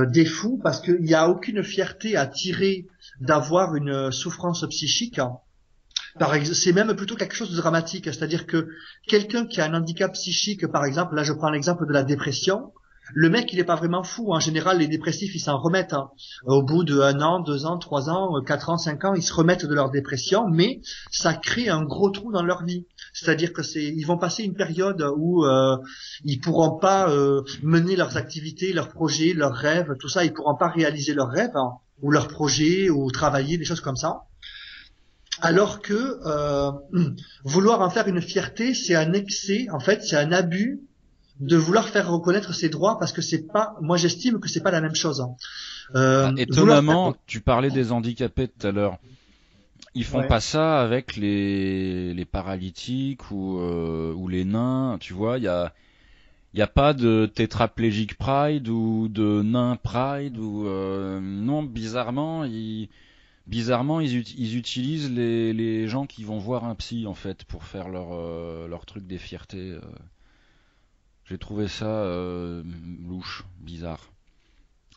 des fous, parce qu'il n'y a aucune fierté à tirer d'avoir une souffrance psychique. C'est même plutôt quelque chose de dramatique, c'est-à-dire que quelqu'un qui a un handicap psychique, par exemple, là je prends l'exemple de la dépression, le mec il est pas vraiment fou. En général, les dépressifs ils s'en remettent. Au bout de 1 an, 2 ans, 3 ans, 4 ans, 5 ans, ils se remettent de leur dépression, mais ça crée un gros trou dans leur vie. C'est-à-dire que ils vont passer une période où ils pourront pas mener leurs activités, leurs projets, leurs rêves, tout ça, ils pourront pas réaliser leurs rêves ou leurs projets ou travailler, des choses comme ça. Alors que vouloir en faire une fierté, c'est un excès, en fait, c'est un abus de vouloir faire reconnaître ses droits, parce que moi j'estime que c'est pas la même chose. Étonnamment, tu parlais des handicapés tout à l'heure. Ils font pas ça avec les paralytiques ou les nains, tu vois, il y a pas de tétraplégique pride ou de nain pride ou non, bizarrement ils utilisent les gens qui vont voir un psy en fait pour faire leur truc des fiertés. J'ai trouvé ça louche, bizarre.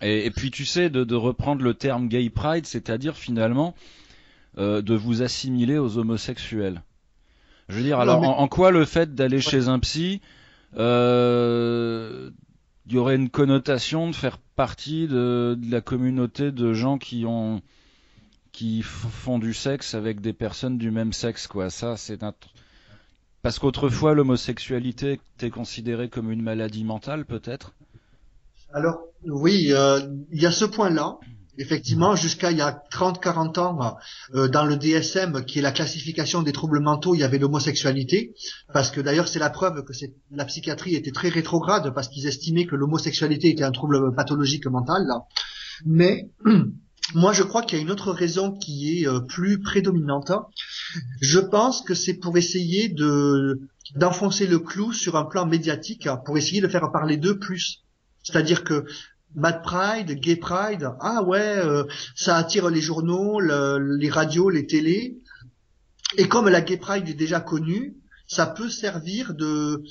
Et puis tu sais, de reprendre le terme gay pride, c'est-à-dire finalement de vous assimiler aux homosexuels. Je veux dire, non, alors en quoi le fait d'aller chez un psy, il y aurait une connotation de faire partie de la communauté de gens qui font du sexe avec des personnes du même sexe, quoi. Ça, c'est parce qu'autrefois, l'homosexualité était considérée comme une maladie mentale, peut-être? Alors, oui, il y a ce point-là. Effectivement, jusqu'à il y a 30-40 ans, dans le DSM, qui est la classification des troubles mentaux, il y avait l'homosexualité. Parce que d'ailleurs, c'est la preuve que la psychiatrie était très rétrograde, parce qu'ils estimaient que l'homosexualité était un trouble pathologique mental. Là. Mais moi, je crois qu'il y a une autre raison qui est plus prédominante. Je pense que c'est pour essayer d'enfoncer le clou sur un plan médiatique, pour essayer de faire parler d'eux plus. C'est-à-dire que Mad Pride, Gay Pride, ça attire les journaux, les radios, les télés. Et comme la Gay Pride est déjà connue, ça peut servir de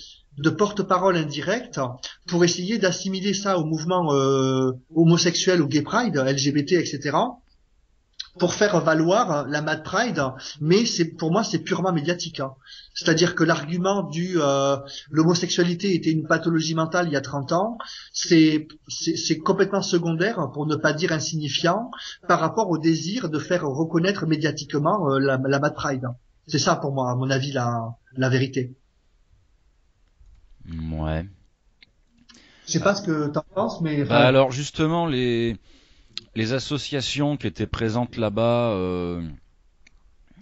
porte-parole indirecte pour essayer d'assimiler ça au mouvement homosexuel ou Gay Pride, LGBT, etc. pour faire valoir la Mad Pride, mais pour moi c'est purement médiatique. Hein. C'est-à-dire que l'argument du l'homosexualité était une pathologie mentale il y a 30 ans, c'est complètement secondaire, pour ne pas dire insignifiant, par rapport au désir de faire reconnaître médiatiquement la Mad Pride. C'est ça pour moi, à mon avis, la vérité. Ouais. Je sais pas ce que t'en penses, mais Bah alors justement les associations qui étaient présentes là-bas,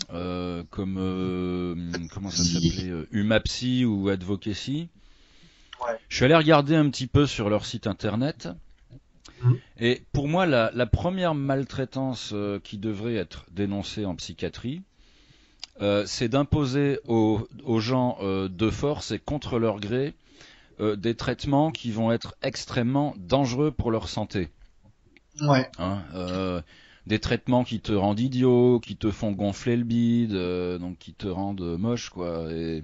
comme comment ça s'appelait, UMAPSI ou Advocacy. Ouais. Je suis allé regarder un petit peu sur leur site internet. Et pour moi, la première maltraitance qui devrait être dénoncée en psychiatrie, c'est d'imposer aux gens de force et contre leur gré des traitements qui vont être extrêmement dangereux pour leur santé. Ouais. Hein, des traitements qui te rendent idiot, qui te font gonfler le bide, donc qui te rendent moche, quoi, et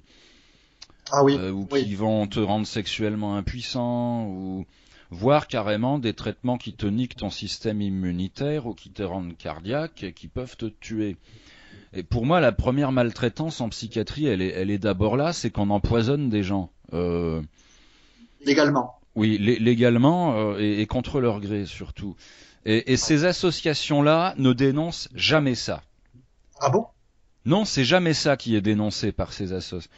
ou qui vont te rendre sexuellement impuissant, ou voire carrément des traitements qui te niquent ton système immunitaire ou qui te rendent cardiaque et qui peuvent te tuer. Et pour moi, la première maltraitance en psychiatrie, elle est d'abord là, c'est qu'on empoisonne des gens. Légalement. Oui, légalement et contre leur gré surtout. Et ces associations-là ne dénoncent jamais ça. Ah bon? Non, c'est jamais ça qui est dénoncé par ces associations.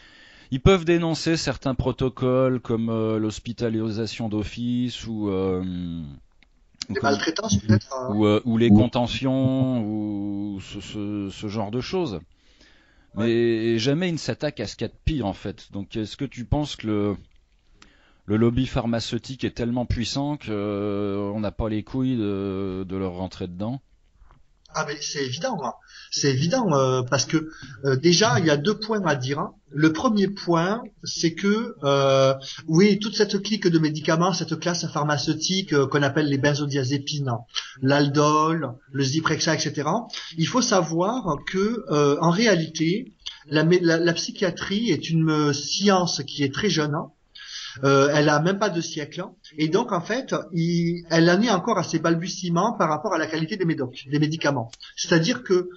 Ils peuvent dénoncer certains protocoles comme l'hospitalisation d'office ou les maltraitances peut-être ou les contentions ou ce genre de choses. Mais jamais ils ne s'attaquent à ce qu'il y a de pire en fait. Donc est-ce que tu penses que le lobby pharmaceutique est tellement puissant qu'on n'a pas les couilles de leur rentrer dedans? Ah mais c'est évident, hein. C'est évident parce que déjà il y a 2 points à dire. Hein. Le premier point, c'est que oui, toute cette clique de médicaments, cette classe pharmaceutique qu'on appelle les benzodiazépines, l'aldol, le Zyprexa, etc. Il faut savoir que en réalité, la psychiatrie est une science qui est très jeune. Hein. Elle a même pas 2 siècles, et donc en fait, elle en est encore à ses balbutiements par rapport à la qualité des médicaments. C'est-à-dire que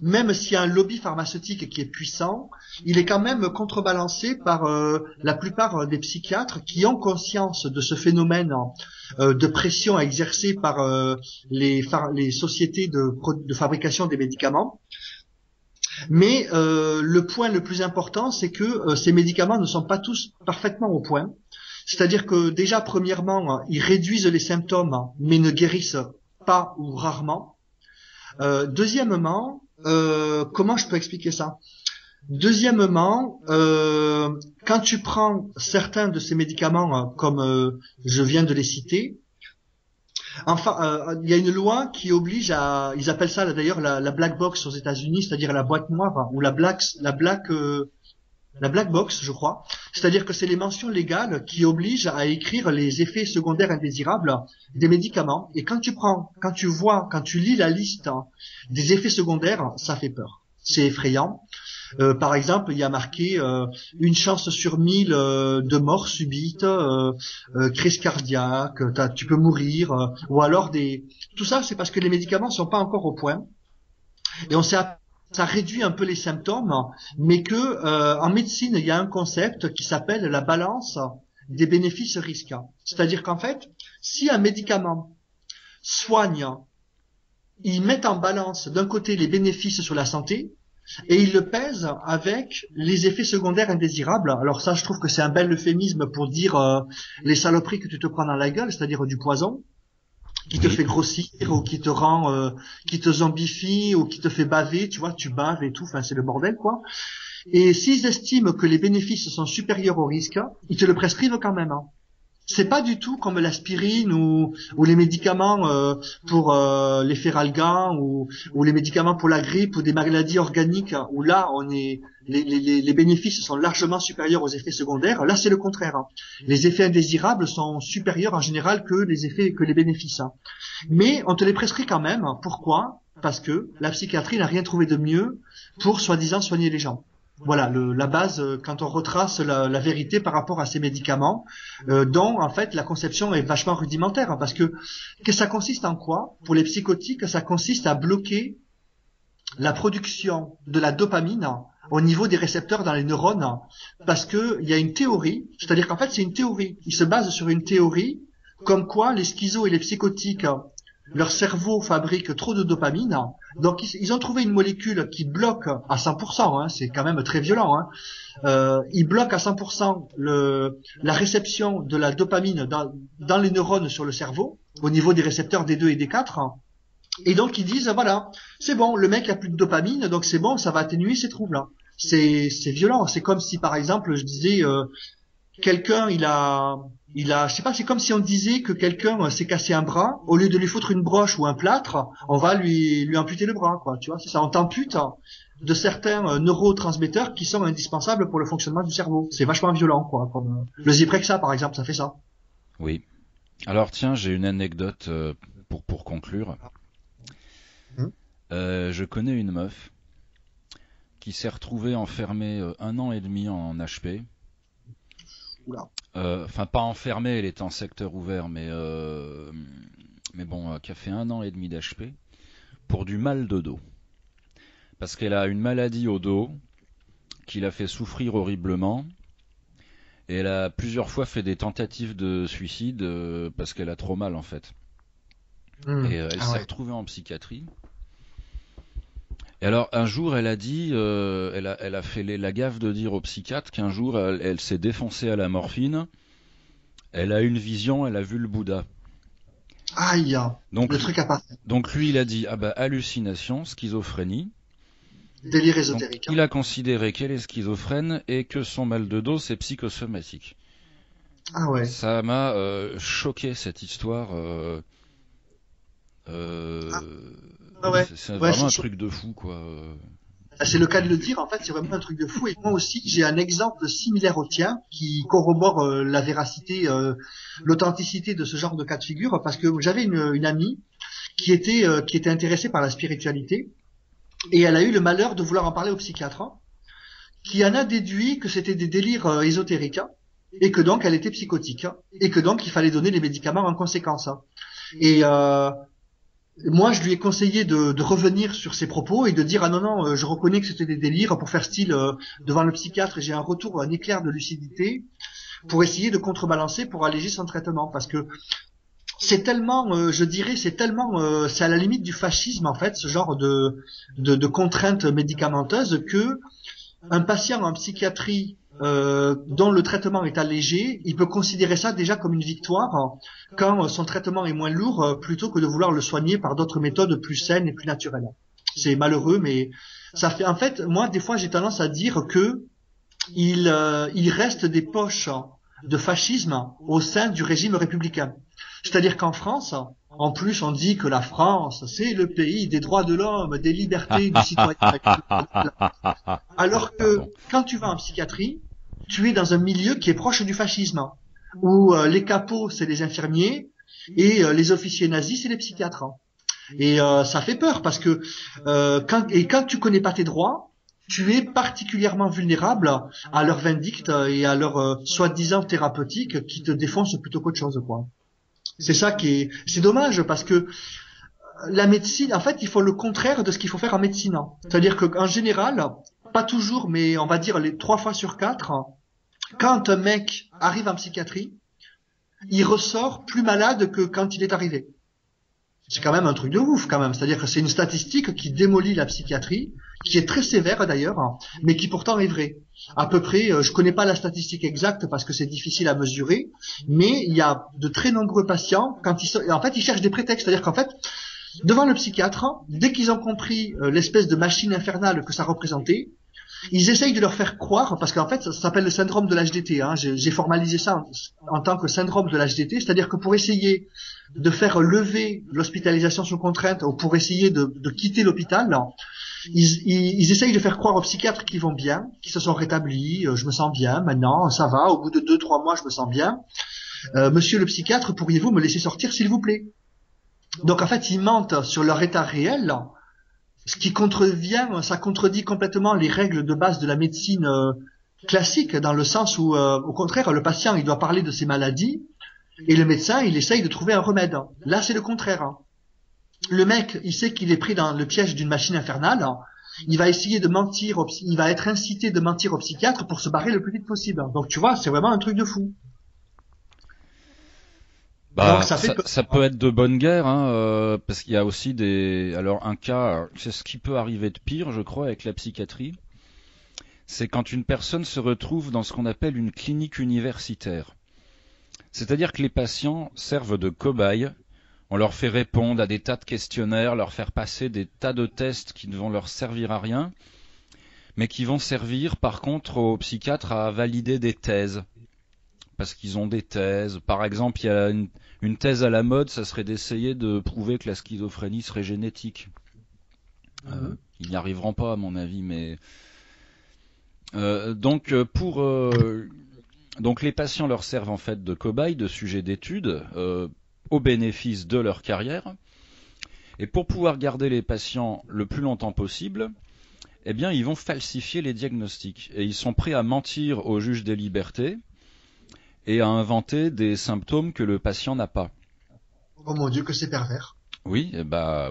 même s'il y a un lobby pharmaceutique qui est puissant, il est quand même contrebalancé par la plupart des psychiatres qui ont conscience de ce phénomène de pression exercée par les sociétés de fabrication des médicaments. Mais le point le plus important, c'est que ces médicaments ne sont pas tous parfaitement au point. C'est-à-dire que déjà, premièrement, ils réduisent les symptômes, mais ne guérissent pas ou rarement. Deuxièmement, comment je peux expliquer ça? Deuxièmement, quand tu prends certains de ces médicaments, comme je viens de les citer, enfin, il y a une loi qui oblige ils appellent ça d'ailleurs la black box aux États-Unis, c'est-à-dire la boîte noire ou la black box, je crois. C'est-à-dire que c'est les mentions légales qui obligent à écrire les effets secondaires indésirables des médicaments. Et quand tu lis la liste des effets secondaires, ça fait peur. C'est effrayant. Par exemple, il y a marqué une chance sur 1000 de mort subite, crise cardiaque, tu peux mourir, ou alors tout ça, c'est parce que les médicaments sont pas encore au point, et ça réduit un peu les symptômes, mais que en médecine, il y a un concept qui s'appelle la balance des bénéfices-risques. C'est-à-dire qu'en fait, si un médicament soigne, il met en balance d'un côté les bénéfices sur la santé, et il le pèse avec les effets secondaires indésirables. Alors ça, je trouve que c'est un bel euphémisme pour dire les saloperies que tu te prends dans la gueule, c'est-à-dire du poison qui te fait grossir ou qui te rend, qui te zombifie ou qui te fait baver, tu vois, tu baves et tout. Enfin, c'est le bordel, quoi. Et s'ils estiment que les bénéfices sont supérieurs aux risques, ils te le prescrivent quand même. Hein. C'est pas du tout comme l'aspirine ou les médicaments pour les feralgans ou les médicaments pour la grippe ou des maladies organiques où là les bénéfices sont largement supérieurs aux effets secondaires. Là, c'est le contraire. Hein. Les effets indésirables sont supérieurs en général que les bénéfices. Hein. Mais on te les prescrit quand même. Pourquoi? Parce que la psychiatrie n'a rien trouvé de mieux pour soi-disant soigner les gens. Voilà, la base quand on retrace la vérité par rapport à ces médicaments, dont en fait la conception est vachement rudimentaire, hein, parce que ça consiste en quoi? Pour les psychotiques, ça consiste à bloquer la production de la dopamine au niveau des récepteurs dans les neurones, parce que il y a une théorie, c'est-à-dire qu'en fait c'est une théorie, il se base sur une théorie comme quoi les schizos et les psychotiques, leur cerveau fabrique trop de dopamine, donc ils ont trouvé une molécule qui bloque à 100%, hein, c'est quand même très violent, hein, ils bloquent à 100% la réception de la dopamine dans les neurones sur le cerveau, au niveau des récepteurs D2 et D4, et donc ils disent voilà, c'est bon, le mec a plus de dopamine, donc c'est bon, ça va atténuer ses troubles. C'est violent. C'est comme si par exemple je disais quelqu'un je sais pas, c'est comme si on disait que quelqu'un s'est cassé un bras, au lieu de lui foutre une broche ou un plâtre, on va lui amputer le bras, quoi. Tu vois, c'est ça. On t'ampute de certains neurotransmetteurs qui sont indispensables pour le fonctionnement du cerveau. C'est vachement violent, quoi. Comme le Zyprexa par exemple, ça fait ça. Oui. Alors tiens, j'ai une anecdote pour conclure. Je connais une meuf qui s'est retrouvée enfermée 1 an et demi en HP. Enfin, pas enfermée, elle était en secteur ouvert, mais bon, qui a fait 1 an et demi d'HP pour du mal de dos. Parce qu'elle a une maladie au dos qui l'a fait souffrir horriblement. Et elle a plusieurs fois fait des tentatives de suicide parce qu'elle a trop mal en fait. Et elle s'est retrouvée en psychiatrie. Et alors un jour elle a dit, elle a fait la gaffe de dire au psychiatre qu'un jour elle s'est défoncée à la morphine. Elle a eu une vision, elle a vu le Bouddha. Aïe, donc, le truc à part. Donc lui il a dit hallucination, schizophrénie. Délire ésotérique. Donc, il a considéré qu'elle est schizophrène et que son mal de dos c'est psychosomatique. Ah ouais. Ça m'a choqué cette histoire. Ouais. C'est vraiment un truc de fou, quoi. C'est le cas de le dire, en fait, c'est vraiment un truc de fou. Et moi aussi, j'ai un exemple similaire au tien qui corrobore la véracité, l'authenticité de ce genre de cas de figure, parce que j'avais une amie qui était intéressée par la spiritualité, et elle a eu le malheur de vouloir en parler au psychiatre, qui en a déduit que c'était des délires ésotériques, et que donc elle était psychotique, et que donc il fallait donner les médicaments en conséquence. Et moi, je lui ai conseillé de revenir sur ses propos et de dire non, je reconnais que c'était des délires, pour faire style devant le psychiatre, et j'ai un éclair de lucidité pour essayer de contrebalancer, pour alléger son traitement, parce que c'est tellement, je dirais, c'est à la limite du fascisme en fait, ce genre de contraintes médicamenteuses, que un patient en psychiatrie dont le traitement est allégé, il peut considérer ça déjà comme une victoire quand son traitement est moins lourd, plutôt que de vouloir le soigner par d'autres méthodes plus saines et plus naturelles. C'est malheureux, mais ça fait, en fait, moi des fois j'ai tendance à dire que il reste des poches de fascisme au sein du régime républicain. C'est-à-dire qu'en France, en plus, on dit que la France, c'est le pays des droits de l'homme, des libertés du citoyen. Alors que quand tu vas en psychiatrie, tu es dans un milieu qui est proche du fascisme, où les capots, c'est les infirmiers, et les officiers nazis, c'est les psychiatres. Et ça fait peur, parce que quand tu connais pas tes droits, tu es particulièrement vulnérable à leur vindicte et à leur soi-disant thérapeutique qui te défonce plutôt qu'autre chose, quoi. C'est ça c'est dommage, parce que la médecine, en fait, il faut le contraire de ce qu'il faut faire en médecine. C'est-à-dire qu'en général, pas toujours, mais on va dire les 3 fois sur 4, quand un mec arrive en psychiatrie, il ressort plus malade que quand il est arrivé. C'est quand même un truc de ouf, quand même. C'est-à-dire que c'est une statistique qui démolit la psychiatrie, qui est très sévère d'ailleurs, mais qui pourtant est vraie. À peu près, je connais pas la statistique exacte parce que c'est difficile à mesurer, mais il y a de très nombreux patients, en fait, ils cherchent des prétextes. C'est-à-dire qu'en fait, devant le psychiatre, dès qu'ils ont compris l'espèce de machine infernale que ça représentait, ils essayent de leur faire croire, parce qu'en fait, ça s'appelle le syndrome de l'HDT. J'ai formalisé ça en tant que syndrome de l'HDT, c'est-à-dire que pour essayer de faire lever l'hospitalisation sous contrainte, ou pour essayer de quitter l'hôpital, ils essayent de faire croire aux psychiatres qu'ils vont bien, qu'ils se sont rétablis, je me sens bien maintenant, ça va, au bout de 2-3 mois, je me sens bien. Monsieur le psychiatre, pourriez-vous me laisser sortir, s'il vous plaît? Donc en fait, ils mentent sur leur état réel, ce qui ça contredit complètement les règles de base de la médecine classique, dans le sens où, au contraire, le patient, il doit parler de ses maladies, et le médecin, il essaye de trouver un remède. Là, c'est le contraire. Le mec, il sait qu'il est pris dans le piège d'une machine infernale, il va essayer de mentir, il va être incité de mentir au psychiatre pour se barrer le plus vite possible. Donc, tu vois, c'est vraiment un truc de fou. Bah, ça peut être de bonne guerre, hein, parce qu'il y a aussi alors un cas, c'est ce qui peut arriver de pire, je crois, avec la psychiatrie, c'est quand une personne se retrouve dans ce qu'on appelle une clinique universitaire. C'est-à-dire que les patients servent de cobayes, on leur fait répondre à des tas de questionnaires, leur faire passer des tas de tests qui ne vont leur servir à rien, mais qui vont servir par contre aux psychiatres à valider des thèses. Parce qu'ils ont des thèses. Par exemple, il y a une thèse à la mode, ça serait d'essayer de prouver que la schizophrénie serait génétique. Ils n'y arriveront pas, à mon avis, mais donc les patients leur servent en fait de cobayes, de sujets d'études, au bénéfice de leur carrière. Et pour pouvoir garder les patients le plus longtemps possible, eh bien, ils vont falsifier les diagnostics. Et ils sont prêts à mentir au juge des libertés et à inventer des symptômes que le patient n'a pas. Oh mon Dieu, que c'est pervers. Oui,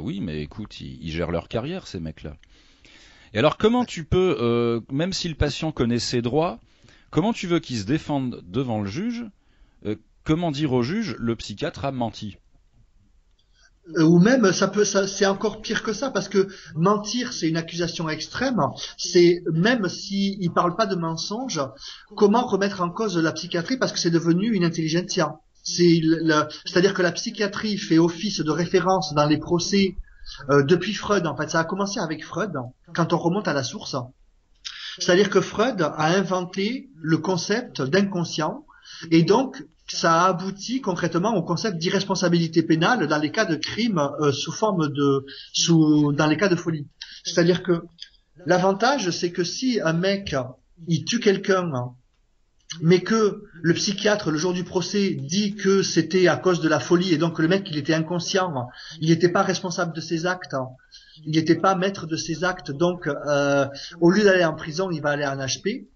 oui, mais écoute, ils gèrent leur carrière, ces mecs-là. Et alors, comment tu peux, même si le patient connaît ses droits, comment tu veux qu'il se défende devant le juge? Comment dire au juge, le psychiatre a menti? Ou même, c'est encore pire que ça, parce que mentir, c'est une accusation extrême. C'est, même si il parle pas de mensonge, comment remettre en cause la psychiatrie, parce que c'est devenu une intelligentsia. C'est-à-dire que la psychiatrie fait office de référence dans les procès depuis Freud. En fait, ça a commencé avec Freud, quand on remonte à la source. C'est-à-dire que Freud a inventé le concept d'inconscient, et donc ça a abouti concrètement au concept d'irresponsabilité pénale dans les cas de crime dans les cas de folie. C'est-à-dire que l'avantage, c'est que si un mec il tue quelqu'un, mais que le psychiatre le jour du procès dit que c'était à cause de la folie et donc que le mec il était inconscient, il n'était pas responsable de ses actes, il n'était pas maître de ses actes, donc au lieu d'aller en prison, il va aller en HP.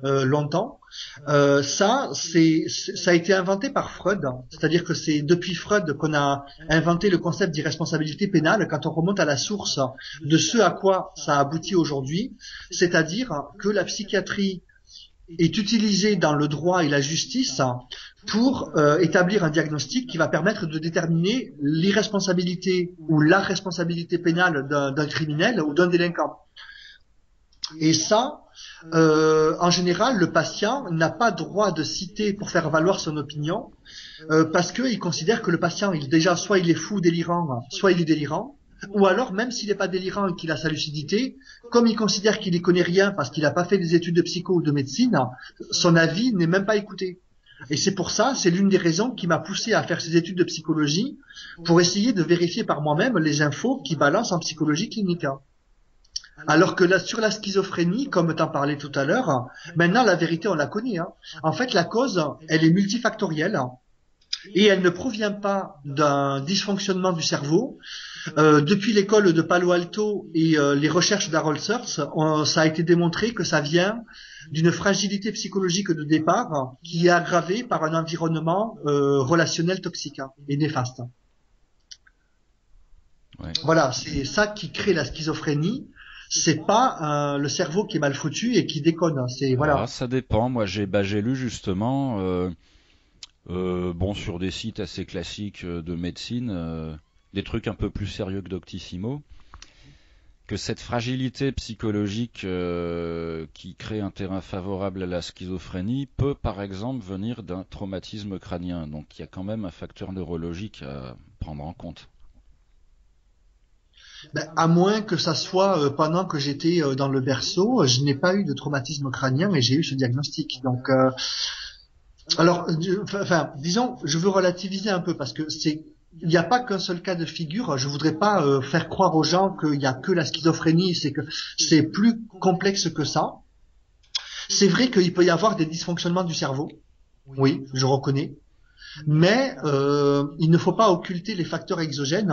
Longtemps. Ça a été inventé par Freud. C'est-à-dire que c'est depuis Freud qu'on a inventé le concept d'irresponsabilité pénale quand on remonte à la source de ce à quoi ça aboutit aujourd'hui. C'est-à-dire que la psychiatrie est utilisée dans le droit et la justice pour établir un diagnostic qui va permettre de déterminer l'irresponsabilité ou la responsabilité pénale d'un criminel ou d'un délinquant. Et ça, en général, le patient n'a pas droit de citer pour faire valoir son opinion, parce qu'il considère que le patient, soit il est fou, délirant, soit il est délirant, ou alors même s'il n'est pas délirant et qu'il a sa lucidité, comme il considère qu'il n'y connaît rien parce qu'il n'a pas fait des études de psycho ou de médecine, son avis n'est même pas écouté. Et c'est pour ça, c'est l'une des raisons qui m'a poussé à faire ces études de psychologie, pour essayer de vérifier par moi-même les infos qui balancent en psychologie clinique. Alors que là, sur la schizophrénie, comme t'en parlais tout à l'heure, maintenant la vérité on la connaît. En fait, la cause, elle est multifactorielle et elle ne provient pas d'un dysfonctionnement du cerveau. Depuis l'école de Palo Alto et les recherches d'Harold Search, ça a été démontré que ça vient d'une fragilité psychologique de départ qui est aggravée par un environnement relationnel toxique et néfaste. Ouais. Voilà, c'est ça qui crée la schizophrénie. C'est pas le cerveau qui est mal foutu et qui déconne. C'est voilà. Ça dépend. Moi, j'ai lu justement, sur des sites assez classiques de médecine, des trucs un peu plus sérieux que Doctissimo, que cette fragilité psychologique qui crée un terrain favorable à la schizophrénie peut, par exemple, venir d'un traumatisme crânien. Donc, il y a quand même un facteur neurologique à prendre en compte. À moins que ça soit pendant que j'étais dans le berceau, je n'ai pas eu de traumatisme crânien et j'ai eu ce diagnostic. Donc, disons, je veux relativiser un peu parce que il n'y a pas qu'un seul cas de figure. Je voudrais pas faire croire aux gens qu'il n'y a que la schizophrénie. C'est plus complexe que ça. C'est vrai qu'il peut y avoir des dysfonctionnements du cerveau. Oui, je reconnais. Mais il ne faut pas occulter les facteurs exogènes.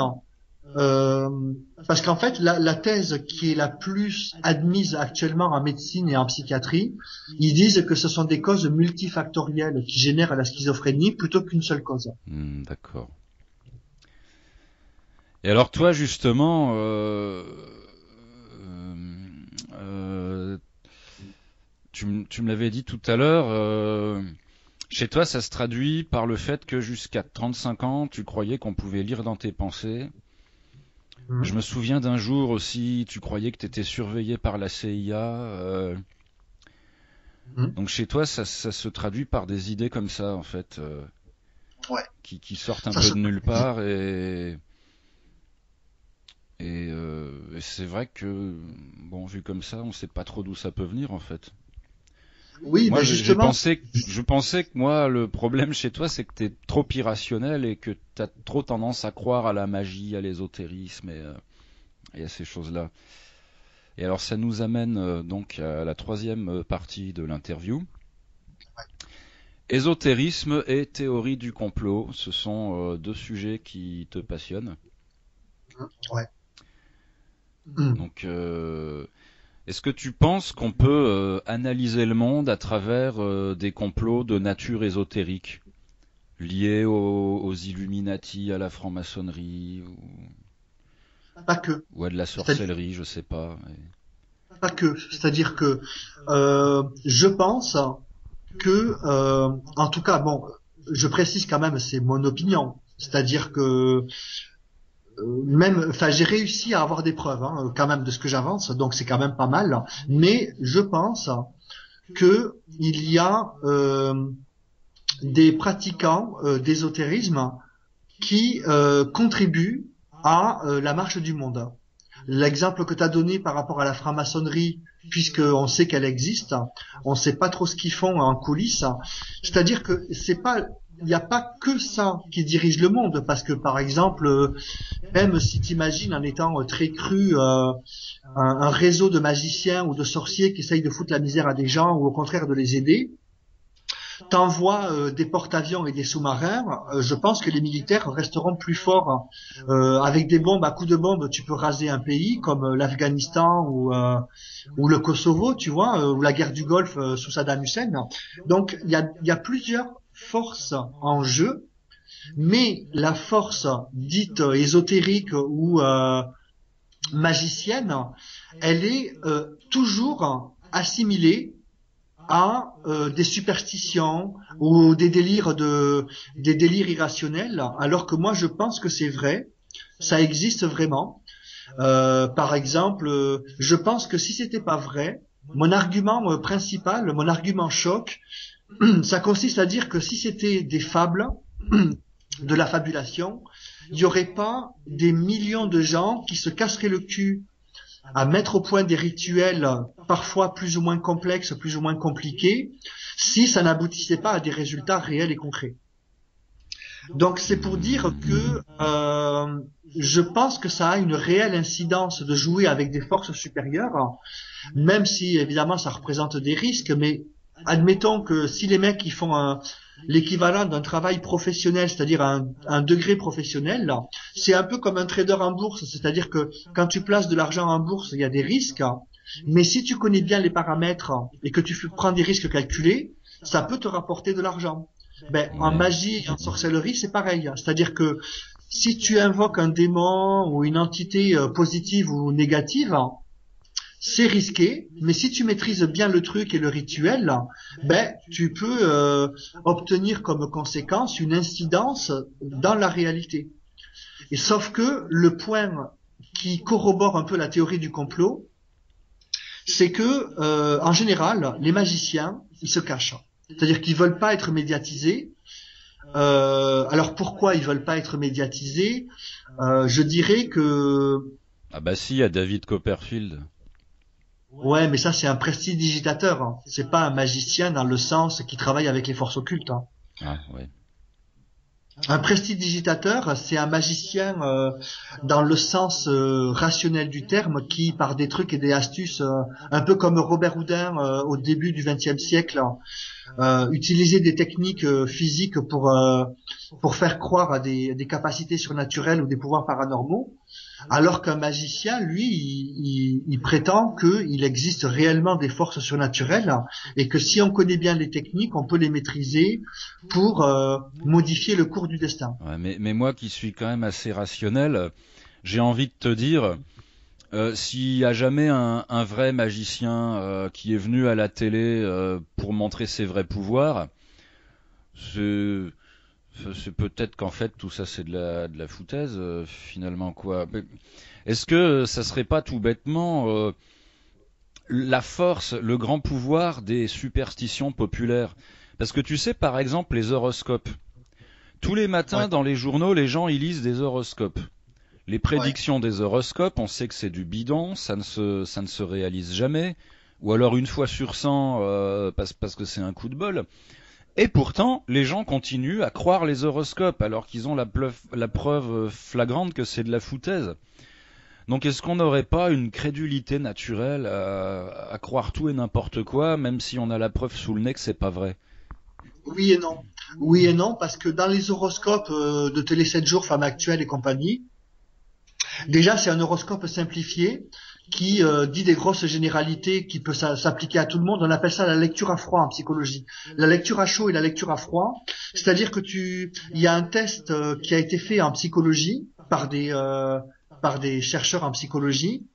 parce qu'en fait, la thèse qui est la plus admise actuellement en médecine et en psychiatrie, ils disent que ce sont des causes multifactorielles qui génèrent la schizophrénie plutôt qu'une seule cause. D'accord. Et alors toi justement, tu me l'avais dit tout à l'heure, chez toi ça se traduit par le fait que jusqu'à 35 ans, tu croyais qu'on pouvait lire dans tes pensées. Je me souviens d'un jour aussi, tu croyais que tu étais surveillé par la CIA. Donc chez toi, ça se traduit par des idées comme ça, en fait, Ouais. qui sortent un Ça peu se... de nulle part. Et c'est vrai que, bon, vu comme ça, on sait pas trop d'où ça peut venir, en fait. Oui, Moi, ben justement, je pensais que moi, le problème chez toi, c'est que t'es trop irrationnel et que t'as trop tendance à croire à la magie, à l'ésotérisme et à ces choses-là. Et alors ça nous amène donc à la troisième partie de l'interview. Ésotérisme et théorie du complot, ce sont deux sujets qui te passionnent. ouais. Donc est-ce que tu penses qu'on peut analyser le monde à travers des complots de nature ésotérique, liés aux Illuminati, à la franc-maçonnerie Pas que. ou à de la C'est-à-dire sorcellerie, je sais pas. pas que. C'est-à-dire que je pense que, en tout cas, bon, je précise quand même, c'est mon opinion. C'est-à-dire que même, enfin, j'ai réussi à avoir des preuves, hein, quand même, de ce que j'avance, donc c'est quand même pas mal. Mais je pense que il y a des pratiquants d'ésotérisme qui contribuent à la marche du monde. L'exemple que tu as donné par rapport à la franc-maçonnerie, puisqu'on sait qu'elle existe, on sait pas trop ce qu'ils font en coulisses. C'est-à-dire que c'est pas, il n'y a pas que ça qui dirige le monde, parce que par exemple, même si tu imagines en étant très cru un réseau de magiciens ou de sorciers qui essayent de foutre la misère à des gens ou au contraire de les aider, t'envoies des porte-avions et des sous-marins, je pense que les militaires resteront plus forts. Avec des bombes, à coups de bombes, tu peux raser un pays comme l'Afghanistan ou le Kosovo, tu vois, ou la guerre du Golfe sous Saddam Hussein. Donc il y a plusieurs forces en jeu, mais la force dite ésotérique ou magicienne, elle est toujours assimilée à des superstitions ou des délires irrationnels, alors que moi je pense que c'est vrai, ça existe vraiment. Par exemple, je pense que si c'était pas vrai, mon argument principal, mon argument choc, ça consiste à dire que si c'était des fables, de la fabulation, il n'y aurait pas des millions de gens qui se casseraient le cul à mettre au point des rituels parfois plus ou moins complexes, plus ou moins compliqués, si ça n'aboutissait pas à des résultats réels et concrets. Donc c'est pour dire que je pense que ça a une réelle incidence de jouer avec des forces supérieures, même si évidemment ça représente des risques, mais admettons que si les mecs ils font l'équivalent d'un travail professionnel, c'est-à-dire un degré professionnel, c'est un peu comme un trader en bourse, c'est-à-dire que quand tu places de l'argent en bourse, il y a des risques, mais si tu connais bien les paramètres et que tu prends des risques calculés, ça peut te rapporter de l'argent. Ben, en Ouais. magie et en sorcellerie, c'est pareil. C'est-à-dire que si tu invoques un démon ou une entité positive ou négative, c'est risqué, mais si tu maîtrises bien le truc et le rituel, ben tu peux obtenir comme conséquence une incidence dans la réalité. Et sauf que le point qui corrobore un peu la théorie du complot, c'est que en général, les magiciens, ils se cachent. C'est-à-dire qu'ils veulent pas être médiatisés. Alors pourquoi ils veulent pas être médiatisés? Je dirais que Ah bah si, il y a David Copperfield. ouais, mais ça c'est un prestidigitateur. Hein. C'est pas un magicien dans le sens qui travaille avec les forces occultes. Hein. Ah ouais. Un prestidigitateur, c'est un magicien dans le sens rationnel du terme qui, par des trucs et des astuces, un peu comme Robert Houdin au début du XXe siècle, utilisait des techniques physiques pour faire croire à des capacités surnaturelles ou des pouvoirs paranormaux, alors qu'un magicien, lui, il prétend qu'il existe réellement des forces surnaturelles et que si on connaît bien les techniques, on peut les maîtriser pour modifier le cours du destin. Ouais, mais moi qui suis quand même assez rationnel, j'ai envie de te dire, s'il y a jamais un vrai magicien qui est venu à la télé pour montrer ses vrais pouvoirs, c'est c'est peut-être qu'en fait tout ça c'est de la foutaise finalement quoi. Mais est-ce que ça serait pas tout bêtement la force, le grand pouvoir des superstitions populaires? Parce que tu sais par exemple les horoscopes. Tous les matins Ouais, dans les journaux, les gens ils lisent des horoscopes. Les ouais. prédictions des horoscopes, on sait que c'est du bidon, ça ne se réalise jamais, ou alors une fois sur 100 parce que c'est un coup de bol. Et pourtant, les gens continuent à croire les horoscopes alors qu'ils ont la preuve flagrante que c'est de la foutaise. Donc est-ce qu'on n'aurait pas une crédulité naturelle à croire tout et n'importe quoi, même si on a la preuve sous le nez que c'est pas vrai? Oui et non. Oui et non, parce que dans les horoscopes de Télé 7 jours, Femme Actuelle et compagnie, déjà c'est un horoscope simplifié qui dit des grosses généralités qui peut s'appliquer à tout le monde. On appelle ça la lecture à froid en psychologie. La lecture à chaud et la lecture à froid, c'est-à-dire que il y a un test qui a été fait en psychologie par des chercheurs en psychologie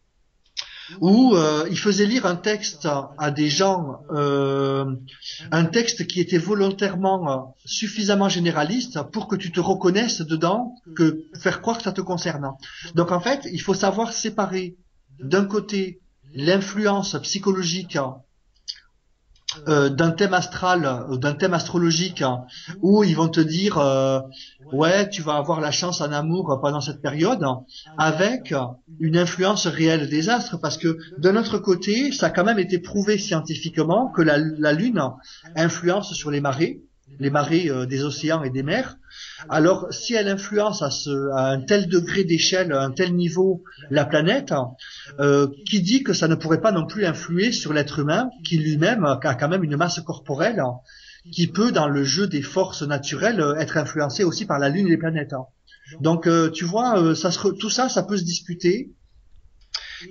où il faisait lire un texte à des gens, un texte qui était volontairement suffisamment généraliste pour que tu te reconnaisses dedans, que faire croire que ça te concerne. Donc en fait, il faut savoir séparer d'un côté l'influence psychologique d'un thème astral, d'un thème astrologique, où ils vont te dire ouais, tu vas avoir la chance en amour pendant cette période, avec une influence réelle des astres, parce que d'un autre côté, ça a quand même été prouvé scientifiquement que la Lune influence sur les marées des océans et des mers. Alors, si elle influence à un tel degré d'échelle, à un tel niveau, la planète, qui dit que ça ne pourrait pas non plus influer sur l'être humain, qui lui-même a quand même une masse corporelle, qui peut, dans le jeu des forces naturelles, être influencé aussi par la Lune et les planètes. Donc, tu vois, tout ça, ça peut se discuter.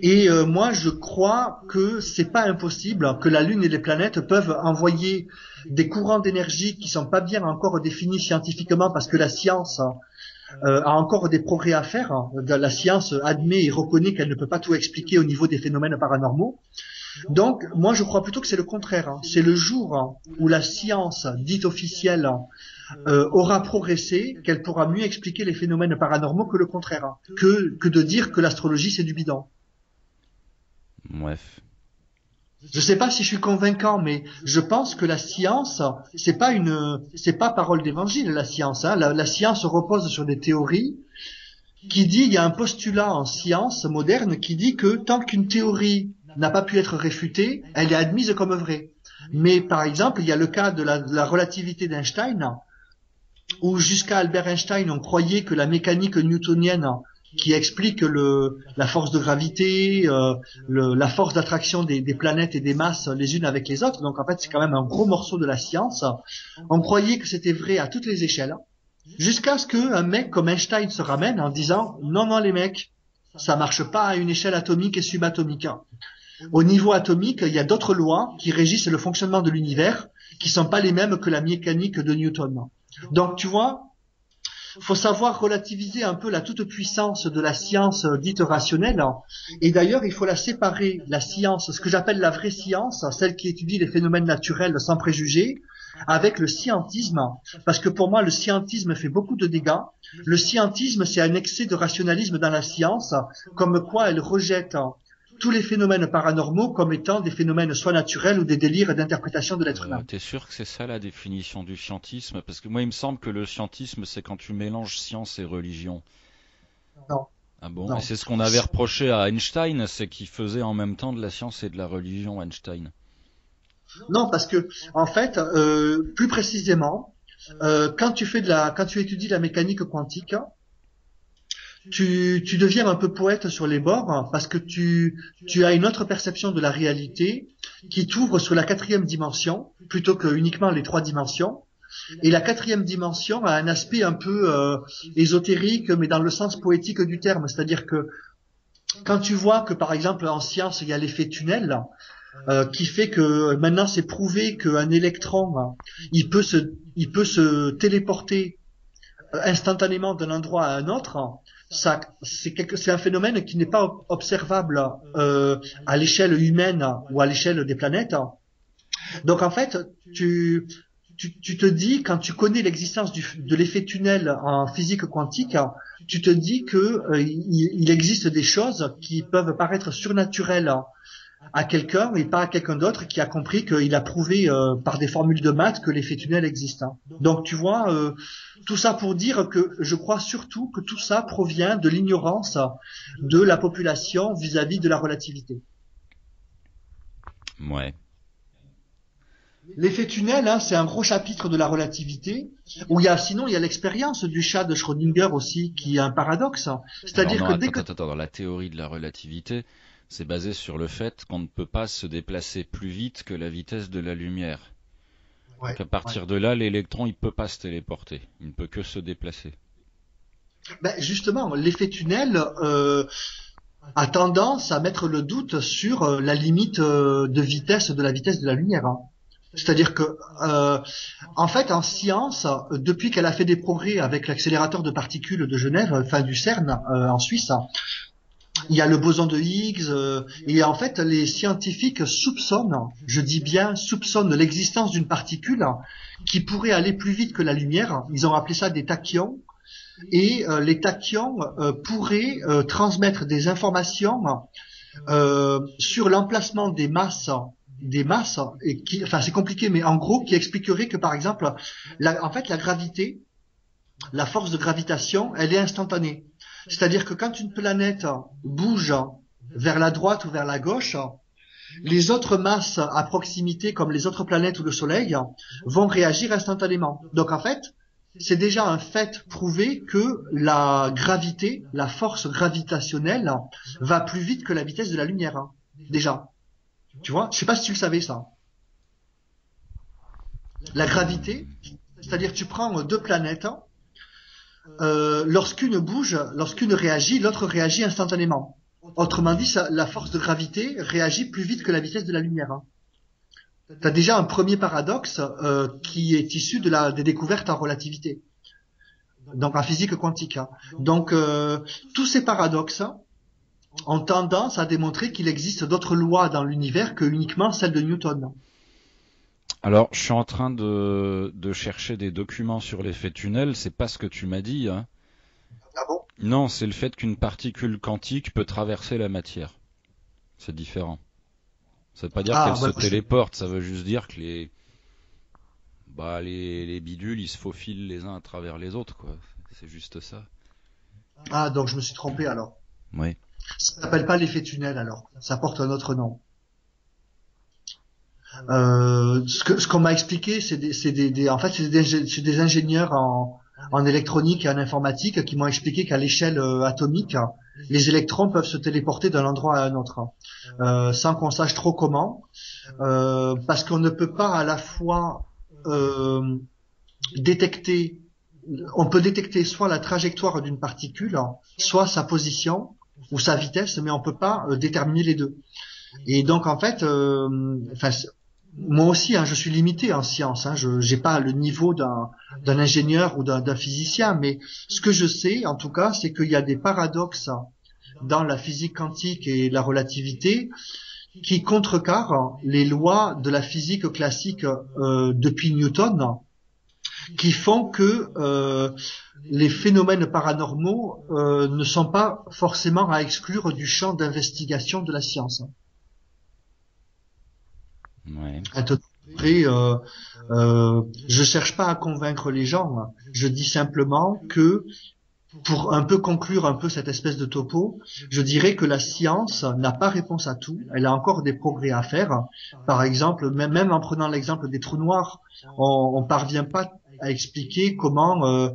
Et moi, je crois que c'est pas impossible que la Lune et les planètes peuvent envoyer des courants d'énergie qui sont pas bien encore définis scientifiquement parce que la science a encore des progrès à faire. La science admet et reconnaît qu'elle ne peut pas tout expliquer au niveau des phénomènes paranormaux. Donc, moi, je crois plutôt que c'est le contraire. C'est le jour où la science dite officielle aura progressé qu'elle pourra mieux expliquer les phénomènes paranormaux que le contraire, que de dire que l'astrologie c'est du bidon. Bref. Je sais pas si je suis convaincant, mais je pense que la science, c'est pas parole d'évangile, la science, hein. La science repose sur des théories qui dit, il y a un postulat en science moderne qui dit que tant qu'une théorie n'a pas pu être réfutée, elle est admise comme vraie. Mais par exemple, il y a le cas de la relativité d'Einstein, où jusqu'à Albert Einstein, on croyait que la mécanique newtonienne qui explique la force de gravité, la force d'attraction des planètes et des masses les unes avec les autres. Donc en fait, c'est quand même un gros morceau de la science. On croyait que c'était vrai à toutes les échelles, jusqu'à ce qu'un mec comme Einstein se ramène en disant non, non les mecs, ça marche pas à une échelle atomique et subatomique. Au niveau atomique, il y a d'autres lois qui régissent le fonctionnement de l'univers, qui sont pas les mêmes que la mécanique de Newton. Donc tu vois, faut savoir relativiser un peu la toute-puissance de la science dite rationnelle. Et d'ailleurs, il faut la séparer, la science, ce que j'appelle la vraie science, celle qui étudie les phénomènes naturels sans préjugés, avec le scientisme. Parce que pour moi, le scientisme fait beaucoup de dégâts. Le scientisme, c'est un excès de rationalisme dans la science, comme quoi elle rejette tous les phénomènes paranormaux comme étant des phénomènes soit naturels ou des délires d'interprétation de l'être humain. T'es sûr que c'est ça la définition du scientisme? Parce que moi, il me semble que le scientisme, c'est quand tu mélanges science et religion. Non, Ah bon? Et non. c'est ce qu'on avait reproché à Einstein, c'est qu'il faisait en même temps de la science et de la religion, Einstein. Non, parce que en fait, plus précisément, Quand tu étudies la mécanique quantique, tu deviens un peu poète sur les bords parce que tu as une autre perception de la réalité qui t'ouvre sur la quatrième dimension plutôt que uniquement les trois dimensions. Et la quatrième dimension a un aspect un peu ésotérique, mais dans le sens poétique du terme. C'est-à-dire que quand tu vois que, par exemple, en science, il y a l'effet tunnel, qui fait que maintenant c'est prouvé qu'un électron, il peut se téléporter instantanément d'un endroit à un autre. Ça, c'est un phénomène qui n'est pas observable à l'échelle humaine ou à l'échelle des planètes. Donc en fait, tu te dis, quand tu connais l'existence de l'effet tunnel en physique quantique, tu te dis que il existe des choses qui peuvent paraître surnaturelles à quelqu'un et pas à quelqu'un d'autre qui a compris qu'il a prouvé par des formules de maths que l'effet tunnel existe. Donc tu vois, tout ça pour dire que je crois surtout que tout ça provient de l'ignorance de la population vis-à-vis de la relativité. Ouais. L'effet tunnel, hein, c'est un gros chapitre de la relativité, où sinon il y a l'expérience du chat de Schrödinger aussi, qui est un paradoxe. C'est-à-dire non, attends, dans la théorie de la relativité, c'est basé sur le fait qu'on ne peut pas se déplacer plus vite que la vitesse de la lumière. Ouais, donc à partir de là, l'électron, il peut pas se téléporter, il ne peut que se déplacer. Ben justement, l'effet tunnel a tendance à mettre le doute sur la limite de vitesse de la vitesse de la lumière. Hein. C'est-à-dire que, en fait, en science, depuis qu'elle a fait des progrès avec l'accélérateur de particules de Genève, enfin du CERN en Suisse, il y a le boson de Higgs, et en fait, les scientifiques soupçonnent, je dis bien soupçonnent l'existence d'une particule qui pourrait aller plus vite que la lumière. Ils ont appelé ça des tachyons, et les tachyons pourraient transmettre des informations sur l'emplacement des masses, et qui, enfin c'est compliqué, mais en gros qui expliquerait que par exemple, en fait la gravité, la force de gravitation, elle est instantanée. C'est-à-dire que quand une planète bouge vers la droite ou vers la gauche, les autres masses à proximité, comme les autres planètes ou le Soleil, vont réagir instantanément. Donc en fait, c'est déjà un fait prouvé que la gravité, la force gravitationnelle, va plus vite que la vitesse de la lumière. Hein, déjà. Tu vois, je sais pas si tu le savais ça. La gravité, c'est-à-dire tu prends deux planètes, lorsqu'une bouge, lorsqu'une réagit, l'autre réagit instantanément. Autrement dit, la force de gravité réagit plus vite que la vitesse de la lumière. Hein. Tu as déjà un premier paradoxe qui est issu des découvertes en relativité, donc en physique quantique. Hein. Donc tous ces paradoxes ont tendance à démontrer qu'il existe d'autres lois dans l'univers que uniquement celles de Newton. Alors, je suis en train de chercher des documents sur l'effet tunnel, c'est pas ce que tu m'as dit, hein. Ah bon ? Non, c'est le fait qu'une particule quantique peut traverser la matière. C'est différent. Ça veut pas dire qu'elle se téléporte, ça veut juste dire que les bidules, ils se faufilent les uns à travers les autres, quoi. C'est juste ça. Ah, donc je me suis trompé alors. Oui. Ça s'appelle pas l'effet tunnel alors, ça porte un autre nom. Ce qu'on m'a expliqué, c'est des ingénieurs en électronique et en informatique qui m'ont expliqué qu'à l'échelle atomique, les électrons peuvent se téléporter d'un endroit à un autre, sans qu'on sache trop comment, parce qu'on ne peut pas à la fois détecter, on peut détecter soit la trajectoire d'une particule, soit sa position ou sa vitesse, mais on peut pas déterminer les deux. Et donc en fait, moi aussi, hein, je suis limité en science. Hein, je j'ai pas le niveau d'un ingénieur ou d'un physicien, mais ce que je sais, en tout cas, c'est qu'il y a des paradoxes dans la physique quantique et la relativité qui contrecarrent les lois de la physique classique depuis Newton, qui font que les phénomènes paranormaux ne sont pas forcément à exclure du champ d'investigation de la science. Ouais. Après, je cherche pas à convaincre les gens. Je dis simplement que, pour un peu conclure un peu cette espèce de topo, je dirais que la science n'a pas réponse à tout. Elle a encore des progrès à faire. Par exemple, même en prenant l'exemple des trous noirs, on parvient pas à expliquer comment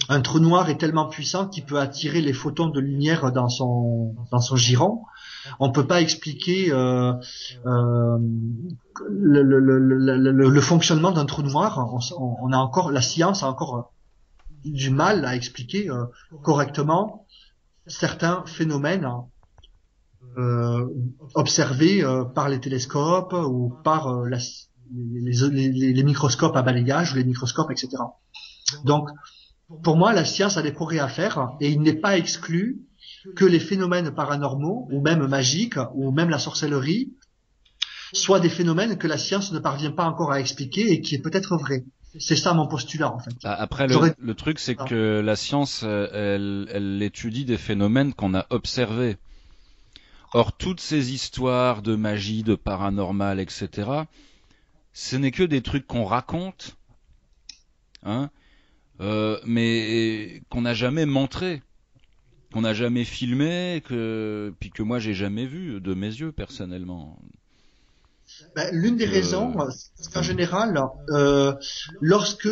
un trou noir est tellement puissant qu'il peut attirer les photons de lumière dans son giron. On peut pas expliquer le fonctionnement d'un trou noir. On a encore, la science a encore du mal à expliquer correctement certains phénomènes observés par les télescopes ou par les microscopes à balayage ou les microscopes, etc. Donc, pour moi, la science a des progrès à faire et il n'est pas exclu que les phénomènes paranormaux ou même magiques ou même la sorcellerie soient des phénomènes que la science ne parvient pas encore à expliquer et qui est peut-être vrai. C'est ça mon postulat en fait. Après, le truc, c'est que la science, elle étudie des phénomènes qu'on a observés. Or, toutes ces histoires de magie, de paranormal, etc., ce n'est que des trucs qu'on raconte, hein, mais qu'on n'a jamais montré, qu'on n'a jamais filmé, puis que moi j'ai jamais vu de mes yeux personnellement. L'une des raisons, c'est qu'en général, lorsque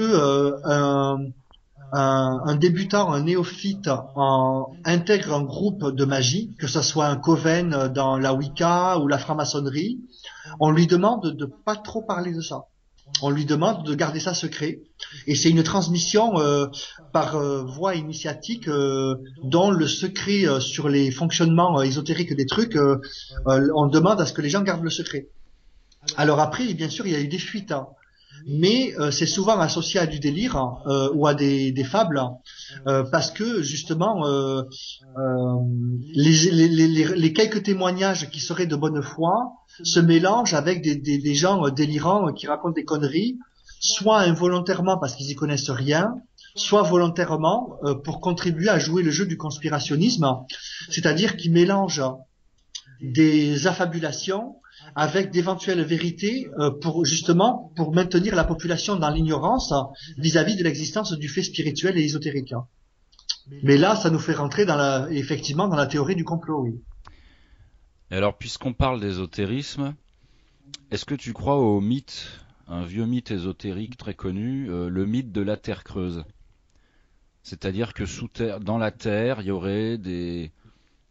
un débutant, un néophyte intègre un groupe de magie, que ce soit un coven dans la Wicca ou la franc-maçonnerie, on lui demande de pas trop parler de ça. On lui demande de garder ça secret. Et c'est une transmission par voie initiatique dont le secret sur les fonctionnements ésotériques des trucs, on demande à ce que les gens gardent le secret. Alors après, bien sûr, il y a eu des fuites, hein. Mais c'est souvent associé à du délire ou à des fables, parce que justement les quelques témoignages qui seraient de bonne foi se mélangent avec des gens délirants qui racontent des conneries, soit involontairement parce qu'ils y connaissent rien, soit volontairement pour contribuer à jouer le jeu du conspirationnisme, c'est-à-dire qu'ils mélangent des affabulations avec d'éventuelles vérités pour maintenir la population dans l'ignorance vis-à-vis de l'existence du fait spirituel et ésotérique. Mais là, ça nous fait rentrer effectivement dans la théorie du complot, oui. Et alors, puisqu'on parle d'ésotérisme, est-ce que tu crois au mythe, un vieux mythe ésotérique très connu, le mythe de la Terre creuse? C'est-à-dire que sous terre, dans la Terre, il y aurait des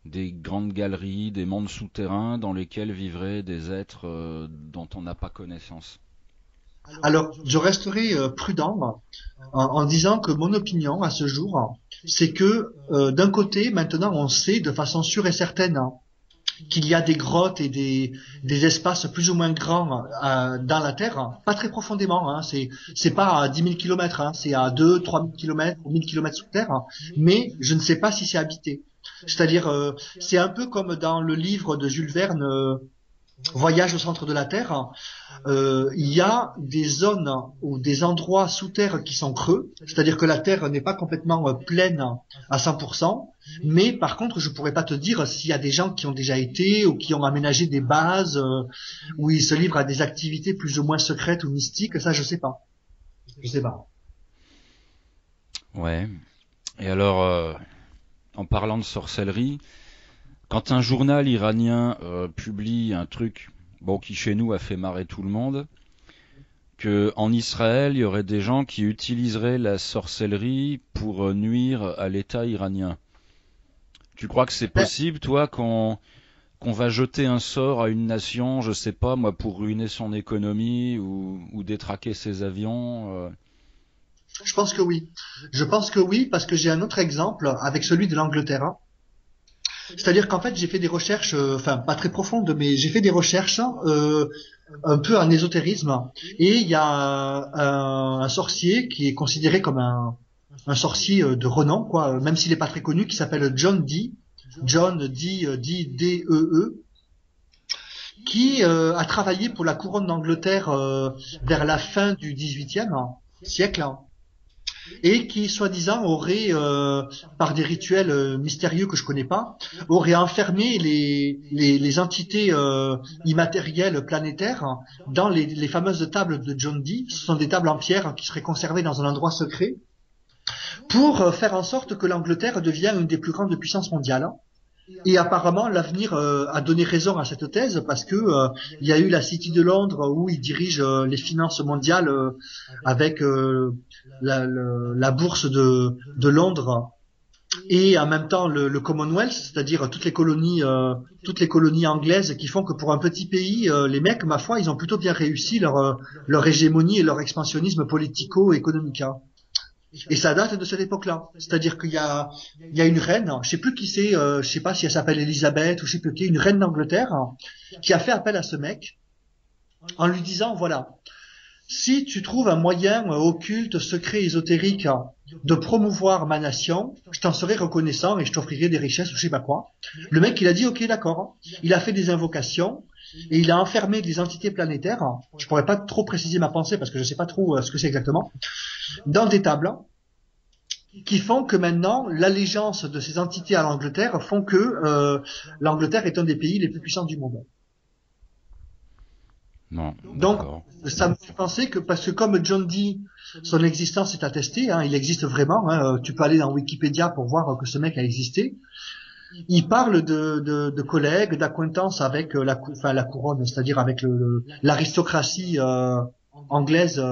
grandes galeries, des mondes souterrains dans lesquels vivraient des êtres dont on n'a pas connaissance. Alors, je resterai prudent en disant que mon opinion à ce jour, c'est que d'un côté, maintenant, on sait de façon sûre et certaine qu'il y a des grottes et des espaces plus ou moins grands dans la Terre, pas très profondément, hein, c'est pas à 10 000 kilomètres, hein, c'est à 2-3 000 kilomètres ou 1000 kilomètres sous terre, mais je ne sais pas si c'est habité. C'est-à-dire, c'est un peu comme dans le livre de Jules Verne, Voyage au centre de la Terre. Il y a des zones ou des endroits sous terre qui sont creux, c'est-à-dire que la Terre n'est pas complètement pleine à 100%, mais par contre, je pourrais pas te dire s'il y a des gens qui ont déjà été ou qui ont aménagé des bases où ils se livrent à des activités plus ou moins secrètes ou mystiques, ça je sais pas. Je sais pas. Ouais. Et alors, en parlant de sorcellerie, quand un journal iranien publie un truc, bon, qui chez nous a fait marrer tout le monde, que en Israël, il y aurait des gens qui utiliseraient la sorcellerie pour nuire à l'État iranien. Tu crois que c'est possible, toi, qu'on va jeter un sort à une nation, je sais pas, moi, pour ruiner son économie ou détraquer ses avions Je pense que oui. Je pense que oui, parce que j'ai un autre exemple avec celui de l'Angleterre. C'est-à-dire qu'en fait, j'ai fait des recherches, pas très profondes, mais j'ai fait des recherches un peu en ésotérisme. Et il y a un sorcier qui est considéré comme un sorcier de renom, quoi, même s'il n'est pas très connu, qui s'appelle John Dee, D-E-E, qui a travaillé pour la couronne d'Angleterre vers la fin du XVIIIe siècle, et qui soi-disant aurait, par des rituels mystérieux que je connais pas, aurait enfermé les entités immatérielles planétaires dans les fameuses tables de John Dee. Ce sont des tables en pierre qui seraient conservées dans un endroit secret pour faire en sorte que l'Angleterre devienne une des plus grandes puissances mondiales. Et apparemment, l'avenir a donné raison à cette thèse parce que il y a eu la City de Londres où il dirige les finances mondiales avec la bourse de Londres et en même temps le Commonwealth, c'est-à-dire toutes les colonies anglaises qui font que pour un petit pays, les mecs, ma foi, ils ont plutôt bien réussi leur hégémonie et leur expansionnisme politico-économique, hein. Et ça date de cette époque-là. C'est-à-dire il y a une reine, je sais plus qui c'est, je sais pas si elle s'appelle Elisabeth ou je sais plus qui, une reine d'Angleterre, qui a fait appel à ce mec en lui disant, voilà, si tu trouves un moyen occulte, secret, ésotérique de promouvoir ma nation, je t'en serai reconnaissant et je t'offrirai des richesses ou je sais pas quoi. Le mec, il a dit, ok, d'accord. Il a fait des invocations et il a enfermé des entités planétaires. Je pourrais pas trop préciser ma pensée parce que je sais pas trop ce que c'est exactement. Dans des tables qui font que maintenant l'allégeance de ces entités à l'Angleterre font que l'Angleterre est un des pays les plus puissants du monde. Non, Donc, d'accord. ça me fait penser que, parce que comme John Dee, son existence est attestée, hein, il existe vraiment, hein, tu peux aller dans Wikipédia pour voir que ce mec a existé. Il parle de collègues, d'acquaintances avec la couronne, c'est-à-dire avec l'aristocratie anglaise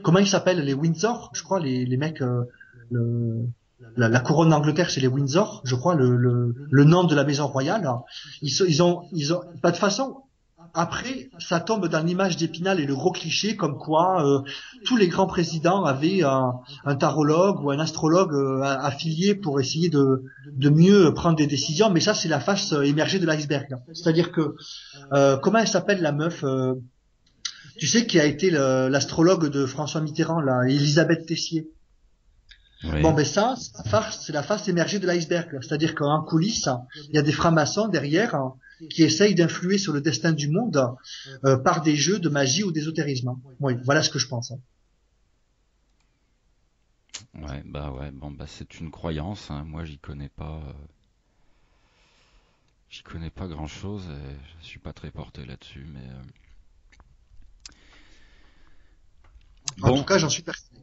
comment ils s'appellent, les Windsor, je crois, les mecs, le, la couronne d'Angleterre, c'est les Windsor, je crois, le nom de la maison royale. Pas de façon. Après, ça tombe dans l'image d'Épinal et le gros cliché comme quoi tous les grands présidents avaient un tarologue ou un astrologue affilié pour essayer de mieux prendre des décisions. Mais ça, c'est la face émergée de l'iceberg. C'est-à-dire que comment elle s'appelle la meuf tu sais qui a été l'astrologue de François Mitterrand, là, Elisabeth Tessier. Oui. Bon, ben ça, c'est la face émergée de l'iceberg. C'est-à-dire qu'en coulisses, il y a des francs-maçons derrière qui essayent d'influer sur le destin du monde par des jeux de magie ou d'ésotérisme. Oui, voilà ce que je pense. Ouais, bon, bah c'est une croyance, hein. Moi, j'y connais pas grand-chose et je suis pas très porté là-dessus, mais En tout bon, cas, j'en suis persuadé.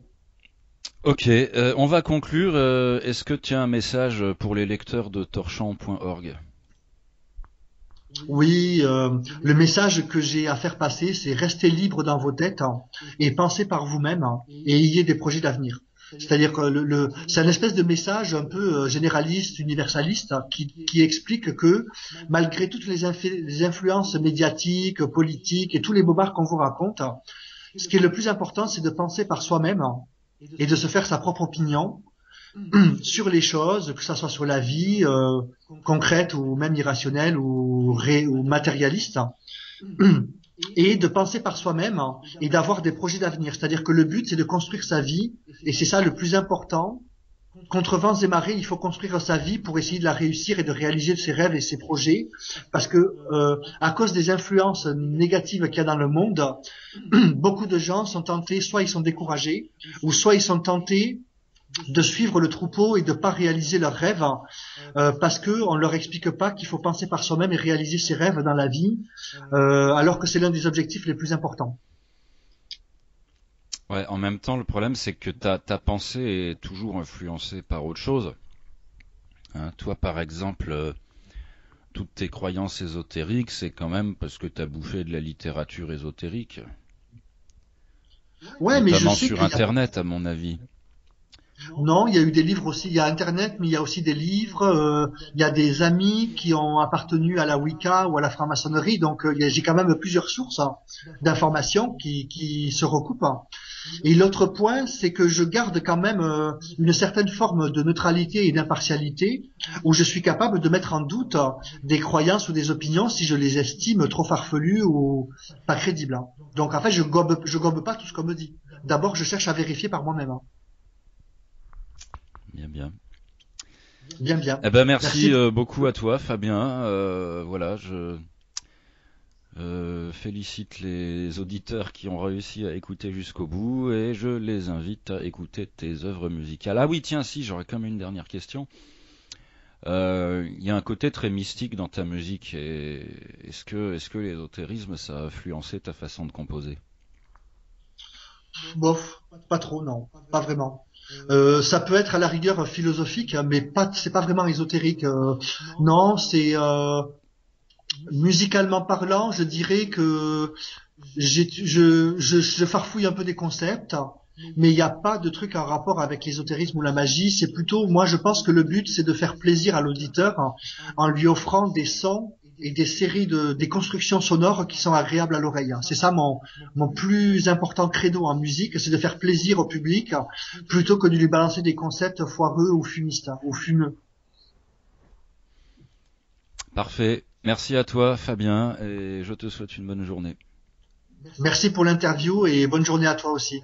ok, on va conclure. Est-ce que tu as un message pour les lecteurs de torchon.org? Oui, le message que j'ai à faire passer, c'est rester libre dans vos têtes et pensez par vous-même et ayez des projets d'avenir. C'est-à-dire que c'est un espèce de message un peu généraliste, universaliste, qui explique que malgré toutes les influences médiatiques, politiques et tous les bobards qu'on vous raconte, ce qui est le plus important, c'est de penser par soi-même et de se faire sa propre opinion sur les choses, que ça soit sur la vie concrète ou même irrationnelle ou matérialiste, et de penser par soi-même et d'avoir des projets d'avenir. C'est-à-dire que le but, c'est de construire sa vie, et c'est ça le plus important. Contre vents et marées, il faut construire sa vie pour essayer de la réussir et de réaliser ses rêves et ses projets, parce que à cause des influences négatives qu'il y a dans le monde, beaucoup de gens sont tentés, soit ils sont découragés, ou soit ils sont tentés de suivre le troupeau et de pas réaliser leurs rêves parce que on leur explique pas qu'il faut penser par soi-même et réaliser ses rêves dans la vie alors que c'est l'un des objectifs les plus importants. Ouais, en même temps, le problème, c'est que ta pensée est toujours influencée par autre chose. Hein, toi, par exemple, toutes tes croyances ésotériques, c'est quand même parce que t'as bouffé de la littérature ésotérique, Ouais, mais je notamment sais sur qu'il y a Internet, à mon avis. non, il y a eu des livres aussi, il y a Internet, mais il y a aussi des livres, il y a des amis qui ont appartenu à la Wicca ou à la franc-maçonnerie, donc j'ai quand même plusieurs sources d'informations qui se recoupent. Et l'autre point, c'est que je garde quand même une certaine forme de neutralité et d'impartialité, où je suis capable de mettre en doute des croyances ou des opinions si je les estime trop farfelues ou pas crédibles. Donc en fait, je gobe pas tout ce qu'on me dit. D'abord, je cherche à vérifier par moi-même. Bien, bien. Bien, bien. Eh ben, merci Merci. beaucoup à toi, Fabien. Voilà, je félicite les auditeurs qui ont réussi à écouter jusqu'au bout et je les invite à écouter tes œuvres musicales. Ah oui, tiens, si, j'aurais quand même une dernière question. Il y a un côté très mystique dans ta musique. Et est-ce que l'ésotérisme, ça a influencé ta façon de composer? Bof, pas trop, non, pas vraiment. Ça peut être à la rigueur philosophique, mais pas, c'est pas vraiment ésotérique. Non, c'est musicalement parlant, je dirais que je farfouille un peu des concepts, mais il n'y a pas de truc en rapport avec l'ésotérisme ou la magie. C'est plutôt, moi, je pense que le but, c'est de faire plaisir à l'auditeur en lui offrant des sons et des séries des constructions sonores qui sont agréables à l'oreille. C'est ça mon plus important credo en musique, c'est de faire plaisir au public plutôt que de lui balancer des concepts foireux ou fumistes, ou fumeux. Parfait. Merci à toi, Fabien, et je te souhaite une bonne journée. Merci pour l'interview et bonne journée à toi aussi.